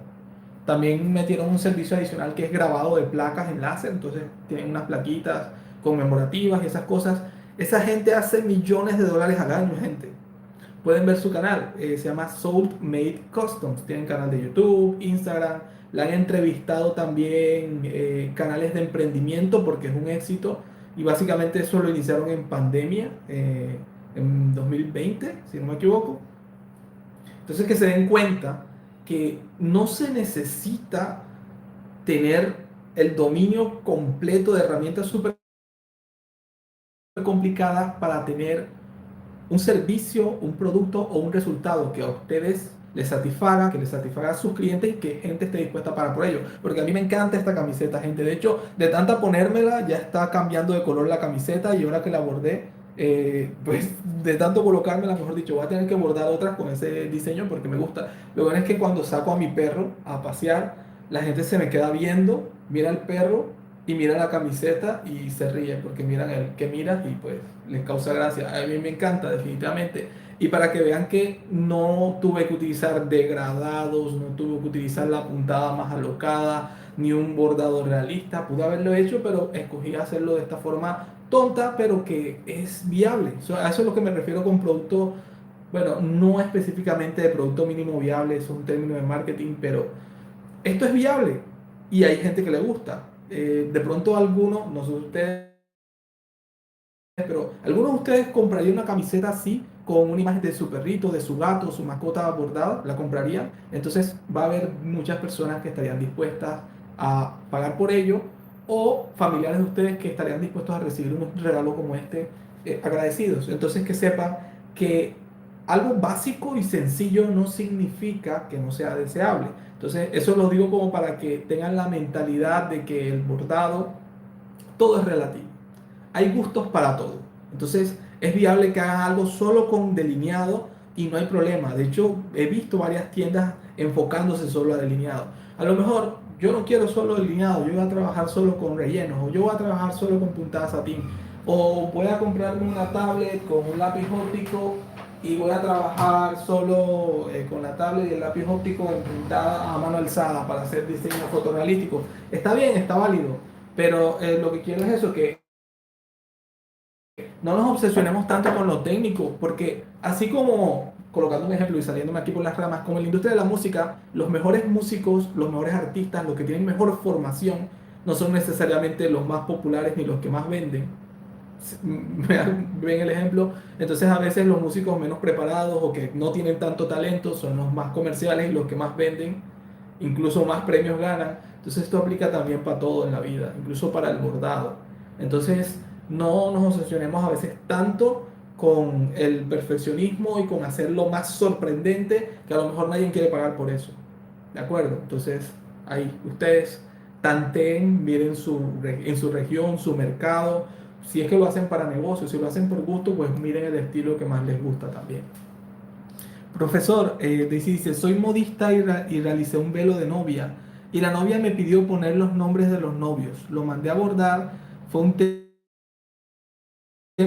También metieron un servicio adicional que es grabado de placas en láser, entonces tienen unas plaquitas conmemorativas y esas cosas. Esa gente hace millones de dólares al año, gente. Pueden ver su canal, se llama Salt Made Customs. Tienen canal de YouTube, Instagram. La han entrevistado también canales de emprendimiento porque es un éxito. Y básicamente eso lo iniciaron en pandemia, en 2020, si no me equivoco. Entonces que se den cuenta que no se necesita tener el dominio completo de herramientas súper complicadas para tener un servicio, un producto o un resultado que a ustedes les satisfaga, que les satisfaga a sus clientes y que gente esté dispuesta a pagar por ello. Porque a mí me encanta esta camiseta, gente. De hecho, de tanta ponérmela, ya está cambiando de color la camiseta y ahora que la bordé, pues de tanto colocármela, mejor dicho, voy a tener que bordar otras con ese diseño porque me gusta. Lo bueno es que cuando saco a mi perro a pasear, la gente se me queda viendo, mira al perro y mira la camiseta y se ríe porque miran el que miras y pues les causa gracia. A mí me encanta definitivamente. Y para que vean que no tuve que utilizar degradados, no tuve que utilizar la puntada más alocada, ni un bordado realista, pude haberlo hecho, pero escogí hacerlo de esta forma tonta, pero que es viable. A eso es lo que me refiero con producto, bueno, no específicamente de producto mínimo viable, es un término de marketing, pero esto es viable y hay gente que le gusta. De pronto algunos, no sé ustedes, pero algunos de ustedes comprarían una camiseta así con una imagen de su perrito, de su gato, su mascota bordada, la comprarían. Entonces va a haber muchas personas que estarían dispuestas a pagar por ello o familiares de ustedes que estarían dispuestos a recibir un regalo como este agradecidos. Entonces que sepan que algo básico y sencillo no significa que no sea deseable. Entonces eso lo digo como para que tengan la mentalidad de que el bordado, todo es relativo. Hay gustos para todo. Entonces, es viable que hagan algo solo con delineado y no hay problema. De hecho, he visto varias tiendas enfocándose solo a delineado. A lo mejor yo no quiero solo delineado, yo voy a trabajar solo con rellenos, o yo voy a trabajar solo con puntada satín, o voy a comprarme una tablet con un lápiz óptico y voy a trabajar solo con la tablet y el lápiz óptico en puntada a mano alzada para hacer diseño fotorrealístico. Está bien, está válido, pero lo que quiero es eso, que no nos obsesionemos tanto con lo técnico, porque así como, colocando un ejemplo y saliéndome aquí por las ramas, como en la industria de la música, los mejores músicos, los mejores artistas, los que tienen mejor formación, no son necesariamente los más populares ni los que más venden. Ven el ejemplo. Entonces a veces los músicos menos preparados o que no tienen tanto talento son los más comerciales y los que más venden, incluso más premios ganan. Entonces esto aplica también para todo en la vida, incluso para el bordado. Entonces no nos obsesionemos a veces tanto con el perfeccionismo y con hacerlo más sorprendente que a lo mejor nadie quiere pagar por eso. ¿De acuerdo? Entonces ahí ustedes tanteen, miren en su región, su mercado. Si es que lo hacen para negocio, si lo hacen por gusto, pues miren el estilo que más les gusta también. Profesor, dice, soy modista y realicé un velo de novia. Y la novia me pidió poner los nombres de los novios. Lo mandé a bordar, fue un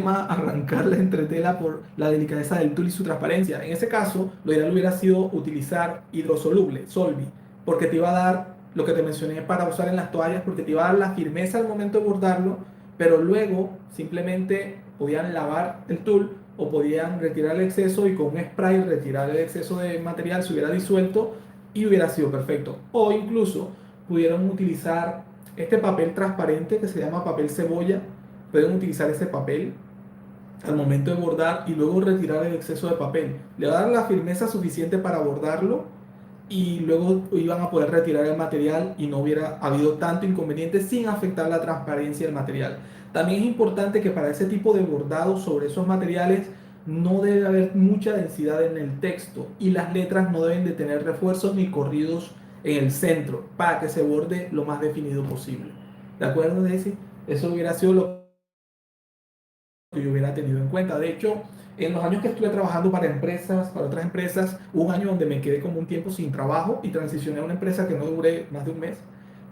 arrancar la entretela por la delicadeza del tul y su transparencia. En ese caso, lo ideal hubiera sido utilizar hidrosoluble, Solvi, porque te iba a dar lo que te mencioné para usar en las toallas, porque te iba a dar la firmeza al momento de bordarlo, pero luego simplemente podían lavar el tul o podían retirar el exceso y con un spray retirar el exceso de material, se hubiera disuelto y hubiera sido perfecto. O incluso pudieron utilizar este papel transparente que se llama papel cebolla. Pueden utilizar ese papel al momento de bordar y luego retirar el exceso de papel. Le va a dar la firmeza suficiente para bordarlo y luego iban a poder retirar el material y no hubiera habido tanto inconveniente sin afectar la transparencia del material. También es importante que para ese tipo de bordado sobre esos materiales no debe haber mucha densidad en el texto y las letras no deben de tener refuerzos ni corridos en el centro para que se borde lo más definido posible. ¿De acuerdo, Daisy? Eso hubiera sido lo que yo hubiera tenido en cuenta. De hecho, en los años que estuve trabajando para empresas, para otras empresas, hubo un año donde me quedé como un tiempo sin trabajo y transicioné a una empresa que no duré más de un mes.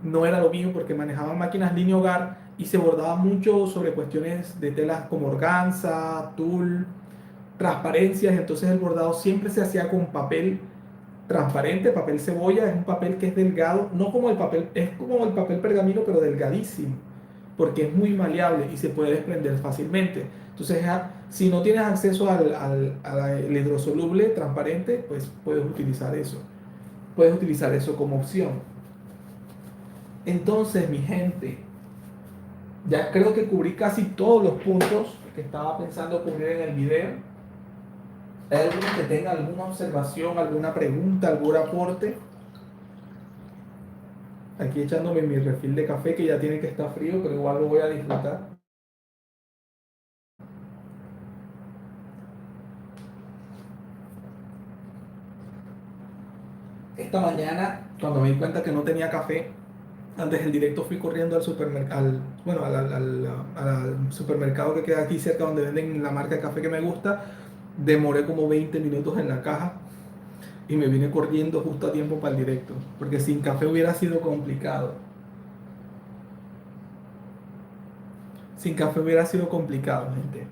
No era lo mío porque manejaba máquinas línea hogar y se bordaba mucho sobre cuestiones de telas como organza, tul, transparencias. Entonces el bordado siempre se hacía con papel transparente, papel cebolla. Es un papel que es delgado, no como el papel, es como el papel pergamino, pero delgadísimo, porque es muy maleable y se puede desprender fácilmente. Entonces, si no tienes acceso al hidrosoluble transparente, pues puedes utilizar eso. Puedes utilizar eso como opción. Entonces, mi gente, ya creo que cubrí casi todos los puntos que estaba pensando cubrir en el video. ¿Hay alguno que tenga alguna observación, alguna pregunta, algún aporte? Aquí echándome mi refil de café que ya tiene que estar frío, pero igual lo voy a disfrutar. Esta mañana, cuando me di cuenta que no tenía café, antes del directo fui corriendo al supermercado, bueno, al supermercado que queda aquí cerca donde venden la marca de café que me gusta. Demoré como 20 minutos en la caja y me vine corriendo justo a tiempo para el directo, porque sin café hubiera sido complicado. Sin café hubiera sido complicado, gente.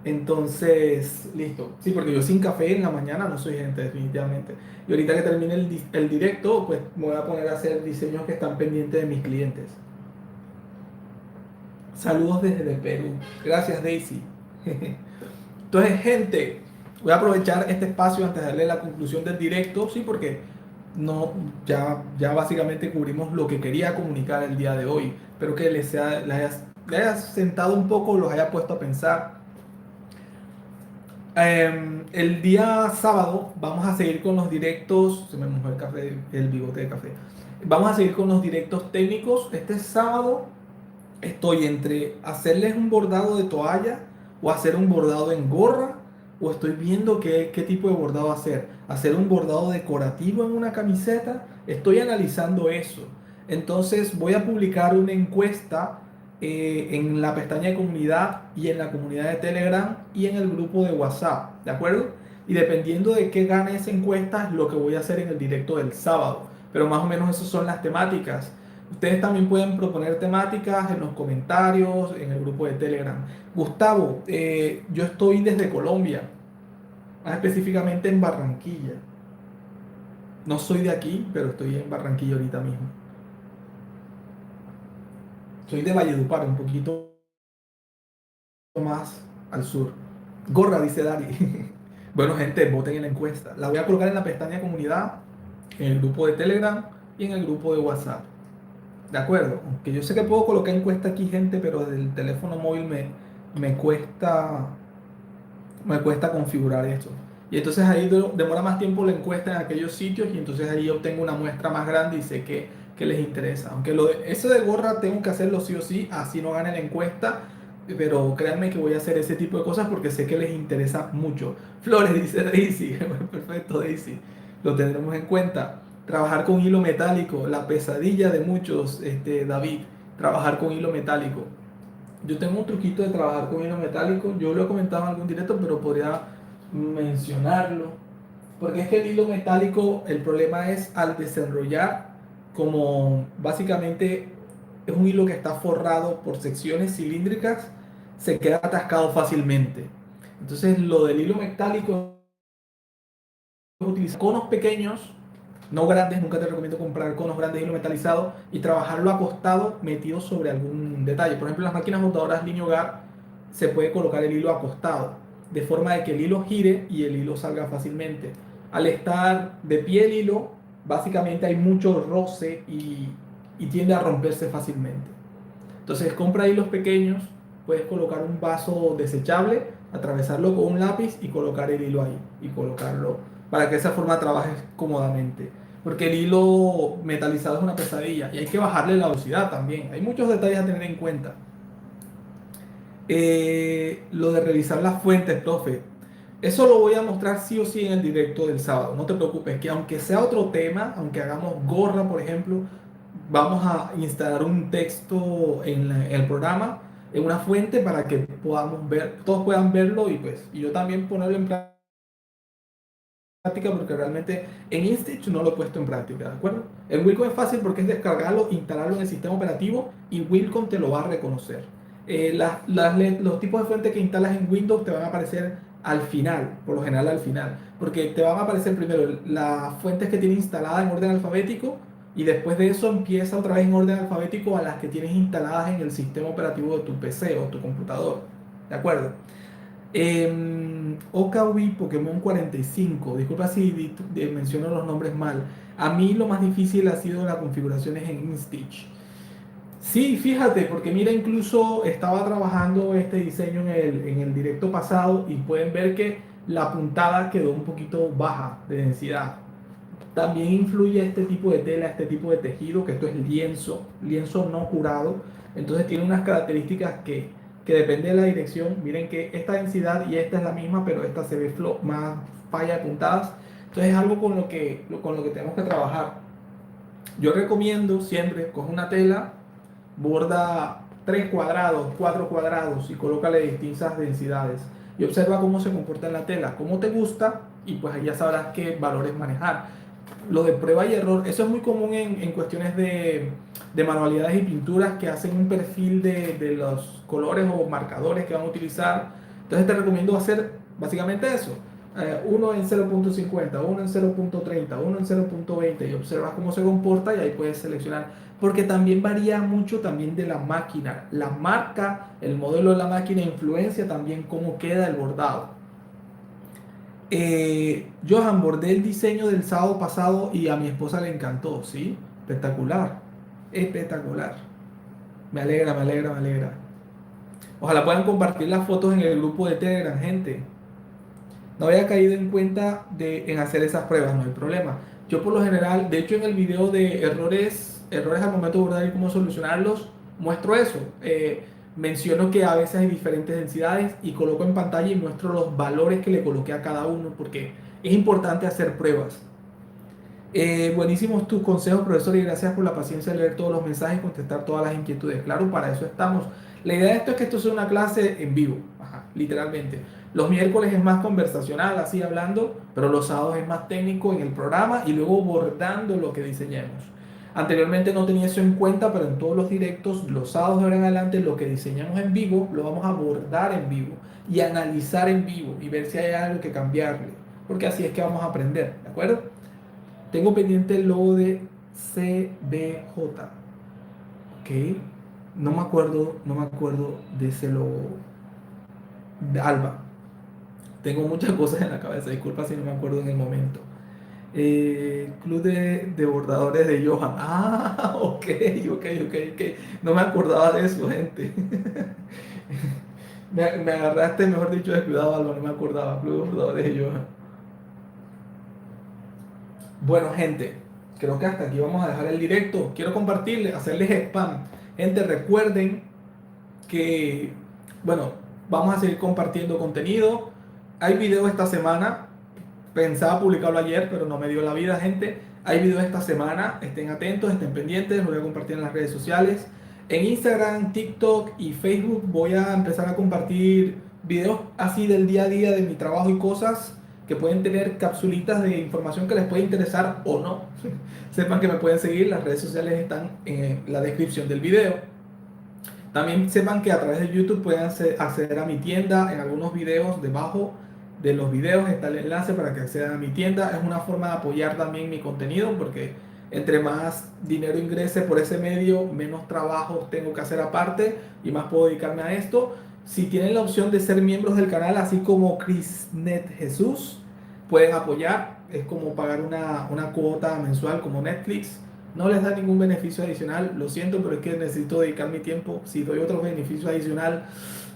Entonces, listo. Sí, porque yo sin café en la mañana no soy gente, definitivamente. Y ahorita que termine el directo, pues me voy a poner a hacer diseños que están pendientes de mis clientes. Saludos desde Perú. Gracias, Daisy. Entonces, gente, voy a aprovechar este espacio antes de darle la conclusión del directo, sí, porque no, ya básicamente cubrimos lo que quería comunicar el día de hoy. Espero que les haya sentado un poco, los haya puesto a pensar. El día sábado vamos a seguir con los directos. Se me mojó el café, el bigote de café. Vamos a seguir con los directos técnicos. Este sábado estoy entre hacerles un bordado de toalla o hacer un bordado en gorra, o estoy viendo qué tipo de bordado hacer. Hacer un bordado decorativo en una camiseta. Estoy analizando eso. Entonces voy a publicar una encuesta en la pestaña de comunidad y en la comunidad de Telegram y en el grupo de WhatsApp, ¿de acuerdo? Y dependiendo de qué gane esa encuesta es lo que voy a hacer en el directo del sábado. Pero más o menos esas son las temáticas. Ustedes también pueden proponer temáticas en los comentarios, en el grupo de Telegram. Gustavo, yo estoy desde Colombia, más específicamente en Barranquilla. No soy de aquí, pero estoy en Barranquilla ahorita mismo. Soy de Valledupar, un poquito más al sur. Gorra, dice Dari. Bueno, gente, voten en la encuesta. La voy a colocar en la pestaña comunidad, en el grupo de Telegram y en el grupo de WhatsApp. De acuerdo, aunque yo sé que puedo colocar encuesta aquí, gente, pero desde el teléfono móvil me cuesta, me cuesta configurar esto. Y entonces ahí demora más tiempo la encuesta en aquellos sitios y entonces ahí obtengo una muestra más grande y sé que les interesa. Aunque eso de gorra tengo que hacerlo sí o sí, así no gane la encuesta, pero créanme que voy a hacer ese tipo de cosas porque sé que les interesa mucho. Flores, dice Daisy. Perfecto, Daisy. Lo tendremos en cuenta. Trabajar con hilo metálico, la pesadilla de muchos, David, trabajar con hilo metálico. Yo tengo un truquito de trabajar con hilo metálico, yo lo he comentado en algún directo, pero podría mencionarlo. Porque es que el hilo metálico, el problema es al desenrollar, como básicamente es un hilo que está forrado por secciones cilíndricas, se queda atascado fácilmente. Entonces, lo del hilo metálico es utilizar conos pequeños, no grandes, nunca te recomiendo comprar conos grandes de hilo metalizado y trabajarlo acostado metido sobre algún detalle. Por ejemplo, en las máquinas botadoras línea hogar se puede colocar el hilo acostado, de forma de que el hilo gire y el hilo salga fácilmente. Al estar de pie el hilo, básicamente hay mucho roce y tiende a romperse fácilmente. Entonces compra hilos pequeños, puedes colocar un vaso desechable, atravesarlo con un lápiz y colocar el hilo ahí y colocarlo para que de esa forma trabajes cómodamente. Porque el hilo metalizado es una pesadilla y hay que bajarle la velocidad también. Hay muchos detalles a tener en cuenta. Lo de revisar las fuentes, profe. Eso lo voy a mostrar sí o sí en el directo del sábado. No te preocupes, que aunque sea otro tema, aunque hagamos gorra, por ejemplo, vamos a instalar un texto en el programa, en una fuente para que podamos ver, todos puedan verlo y pues y yo también ponerlo en práctica porque realmente en Institch no lo he puesto en práctica, ¿de acuerdo? En Wilcom es fácil porque es descargarlo, instalarlo en el sistema operativo y Wilcom te lo va a reconocer. Los tipos de fuentes que instalas en Windows te van a aparecer al final, por lo general al final, porque te van a aparecer primero las fuentes que tienes instaladas en orden alfabético y después de eso empieza otra vez en orden alfabético a las que tienes instaladas en el sistema operativo de tu PC o tu computador, ¿de acuerdo? Okawi Pokémon 45, disculpa si menciono los nombres mal. A mí lo más difícil ha sido las configuraciones en InStitch. Sí, fíjate, porque mira, incluso estaba trabajando este diseño en el directo pasado y pueden ver que la puntada quedó un poquito baja de densidad. También influye este tipo de tela, este tipo de tejido, que esto es lienzo, lienzo no curado. Entonces tiene unas características que depende de la dirección. Miren que esta densidad y esta es la misma, pero esta se ve más falla de puntadas. Entonces es algo con lo que tenemos que trabajar. Yo recomiendo siempre, coge una tela, borda 3 cuadrados, 4 cuadrados y colócale distintas densidades. Y observa cómo se comporta en la tela, cómo te gusta y pues ahí ya sabrás qué valores manejar. Lo de prueba y error, eso es muy común en cuestiones de manualidades y pinturas que hacen un perfil de los colores o marcadores que van a utilizar. Entonces te recomiendo hacer básicamente eso. Uno en 0.50, uno en 0.30, uno en 0.20 y observas cómo se comporta y ahí puedes seleccionar. Porque también varía mucho también de la máquina. La marca, el modelo de la máquina influencia también cómo queda el bordado. Johan, bordé el diseño del sábado pasado y a mi esposa le encantó, ¿sí? Espectacular, espectacular. Me alegra, me alegra, me alegra. Ojalá puedan compartir las fotos en el grupo de Telegram, gente. No había caído en cuenta en hacer esas pruebas, no hay problema. Yo por lo general, de hecho en el video de errores al momento de bordar y cómo solucionarlos, muestro eso. Menciono que a veces hay diferentes densidades y coloco en pantalla y muestro los valores que le coloqué a cada uno porque es importante hacer pruebas. Buenísimos tus consejos, profesor, y gracias por la paciencia de leer todos los mensajes y contestar todas las inquietudes. Claro, para eso estamos. La idea de esto es que esto sea una clase en vivo, ajá, literalmente. Los miércoles es más conversacional, así hablando, pero los sábados es más técnico en el programa y luego bordando lo que diseñemos. Anteriormente no tenía eso en cuenta, pero en todos los directos, los sábados de ahora en adelante, lo que diseñamos en vivo, lo vamos a abordar en vivo y analizar en vivo y ver si hay algo que cambiarle, porque así es que vamos a aprender, ¿de acuerdo? Tengo pendiente el logo de CBJ. Ok. No me acuerdo de ese logo de Alba. Tengo muchas cosas en la cabeza. Disculpa si no me acuerdo en el momento. Club de bordadores de Johan. Ah, ok. No me acordaba de eso, gente. Me agarraste, mejor dicho, descuidado, Alba. No me acordaba. Club de bordadores de Johan. Bueno, gente, creo que hasta aquí vamos a dejar el directo. Quiero compartirles, hacerles spam. Gente, recuerden que, bueno, vamos a seguir compartiendo contenido. Hay video esta semana. Pensaba publicarlo ayer, pero no me dio la vida, gente. Hay video esta semana. Estén atentos, estén pendientes. Lo voy a compartir en las redes sociales. En Instagram, TikTok y Facebook voy a empezar a compartir videos así del día a día de mi trabajo y cosas que pueden tener capsulitas de información que les puede interesar o no. Sepan que me pueden seguir. Las redes sociales están en la descripción del video. También sepan que a través de YouTube pueden acceder a mi tienda. En algunos videos, debajo de los videos está el enlace para que accedan a mi tienda. Es una forma de apoyar también mi contenido, porque entre más dinero ingrese por ese medio, menos trabajo tengo que hacer aparte y más puedo dedicarme a esto. Si tienen la opción de ser miembros del canal, así como Chrisnet Jesús, pueden apoyar. Es como pagar una cuota mensual como Netflix. No les da ningún beneficio adicional, lo siento, pero es que necesito dedicar mi tiempo. Si doy otro beneficio adicional,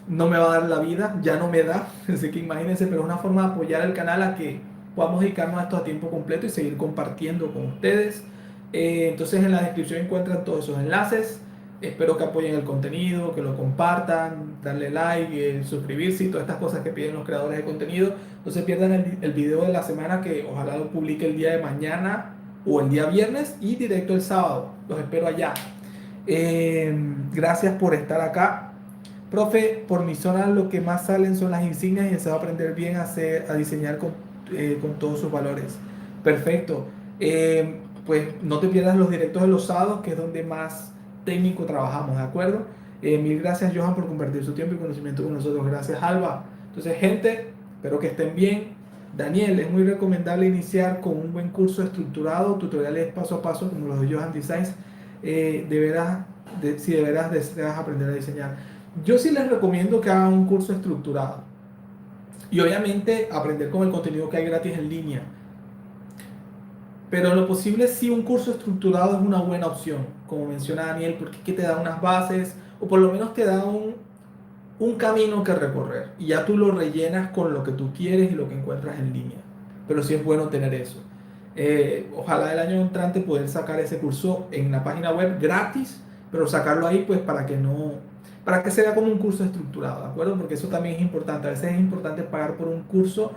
no me va a dar la vida, ya no me da. Así que imagínense, pero es una forma de apoyar el canal a que podamos dedicarnos a esto a tiempo completo y seguir compartiendo con ustedes. Entonces en la descripción encuentran todos esos enlaces. Espero que apoyen el contenido, que lo compartan, darle like, suscribirse y todas estas cosas que piden los creadores de contenido. No se pierdan el video de la semana, que ojalá lo publique el día de mañana o el día viernes y directo el sábado. Los espero allá. Gracias por estar acá. Profe, por mi zona lo que más salen son las insignias y se va a aprender bien a diseñar con todos sus valores. Perfecto. Pues no te pierdas los directos de los sábados, que es donde más técnico trabajamos, ¿de acuerdo? Mil gracias, Johan, por compartir su tiempo y conocimiento con nosotros. Gracias, Alba. Entonces, gente, espero que estén bien. Daniel, es muy recomendable iniciar con un buen curso estructurado, tutoriales paso a paso como los de Johan Designs, si de veras deseas aprender a diseñar. Yo sí les recomiendo que hagan un curso estructurado y obviamente aprender con el contenido que hay gratis en línea. Pero en lo posible sí un curso estructurado es una buena opción, como menciona Daniel, porque es que te da unas bases o por lo menos te da un camino que recorrer y ya tú lo rellenas con lo que tú quieres y lo que encuentras en línea. Pero sí es bueno tener eso. Ojalá el año entrante poder sacar ese curso en la página web gratis, pero sacarlo ahí pues para que sea como un curso estructurado, ¿de acuerdo? Porque eso también es importante. A veces es importante pagar por un curso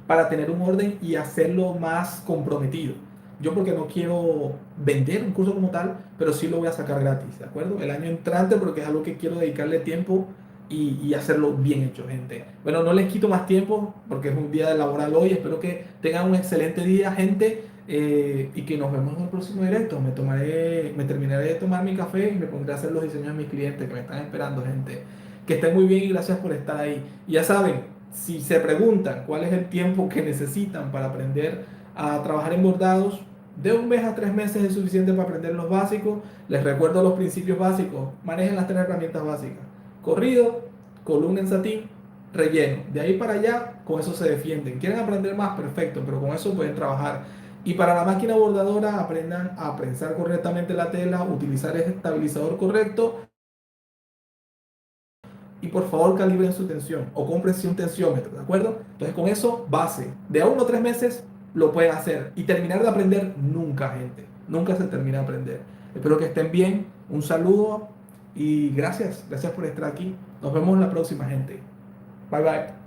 para tener un orden y hacerlo más comprometido. Yo porque no quiero vender un curso como tal, pero sí lo voy a sacar gratis, ¿de acuerdo? El año entrante, porque es algo que quiero dedicarle tiempo y hacerlo bien hecho, gente. Bueno, no les quito más tiempo porque es un día de laboral hoy. Espero que tengan un excelente día, gente, y que nos vemos en el próximo directo. Me terminaré de tomar mi café y me pondré a hacer los diseños de mis clientes que me están esperando, gente. Que estén muy bien y gracias por estar ahí. Y ya saben, si se preguntan cuál es el tiempo que necesitan para aprender a trabajar en bordados, de 1 mes a 3 meses es suficiente para aprender los básicos. Les recuerdo los principios básicos. Manejen las 3 herramientas básicas: corrido, columna en satín, relleno. De ahí para allá, con eso se defienden. ¿Quieren aprender más? Perfecto, pero con eso pueden trabajar. Y para la máquina bordadora, aprendan a prensar correctamente la tela, utilizar el estabilizador correcto y por favor calibren su tensión o cómprense un tensiómetro, ¿de acuerdo? Entonces con eso, base, de a 1 o 3 meses lo pueden hacer y terminar de aprender nunca, gente, nunca se termina de aprender. Espero que estén bien, un saludo y gracias por estar aquí. Nos vemos la próxima, gente. Bye bye.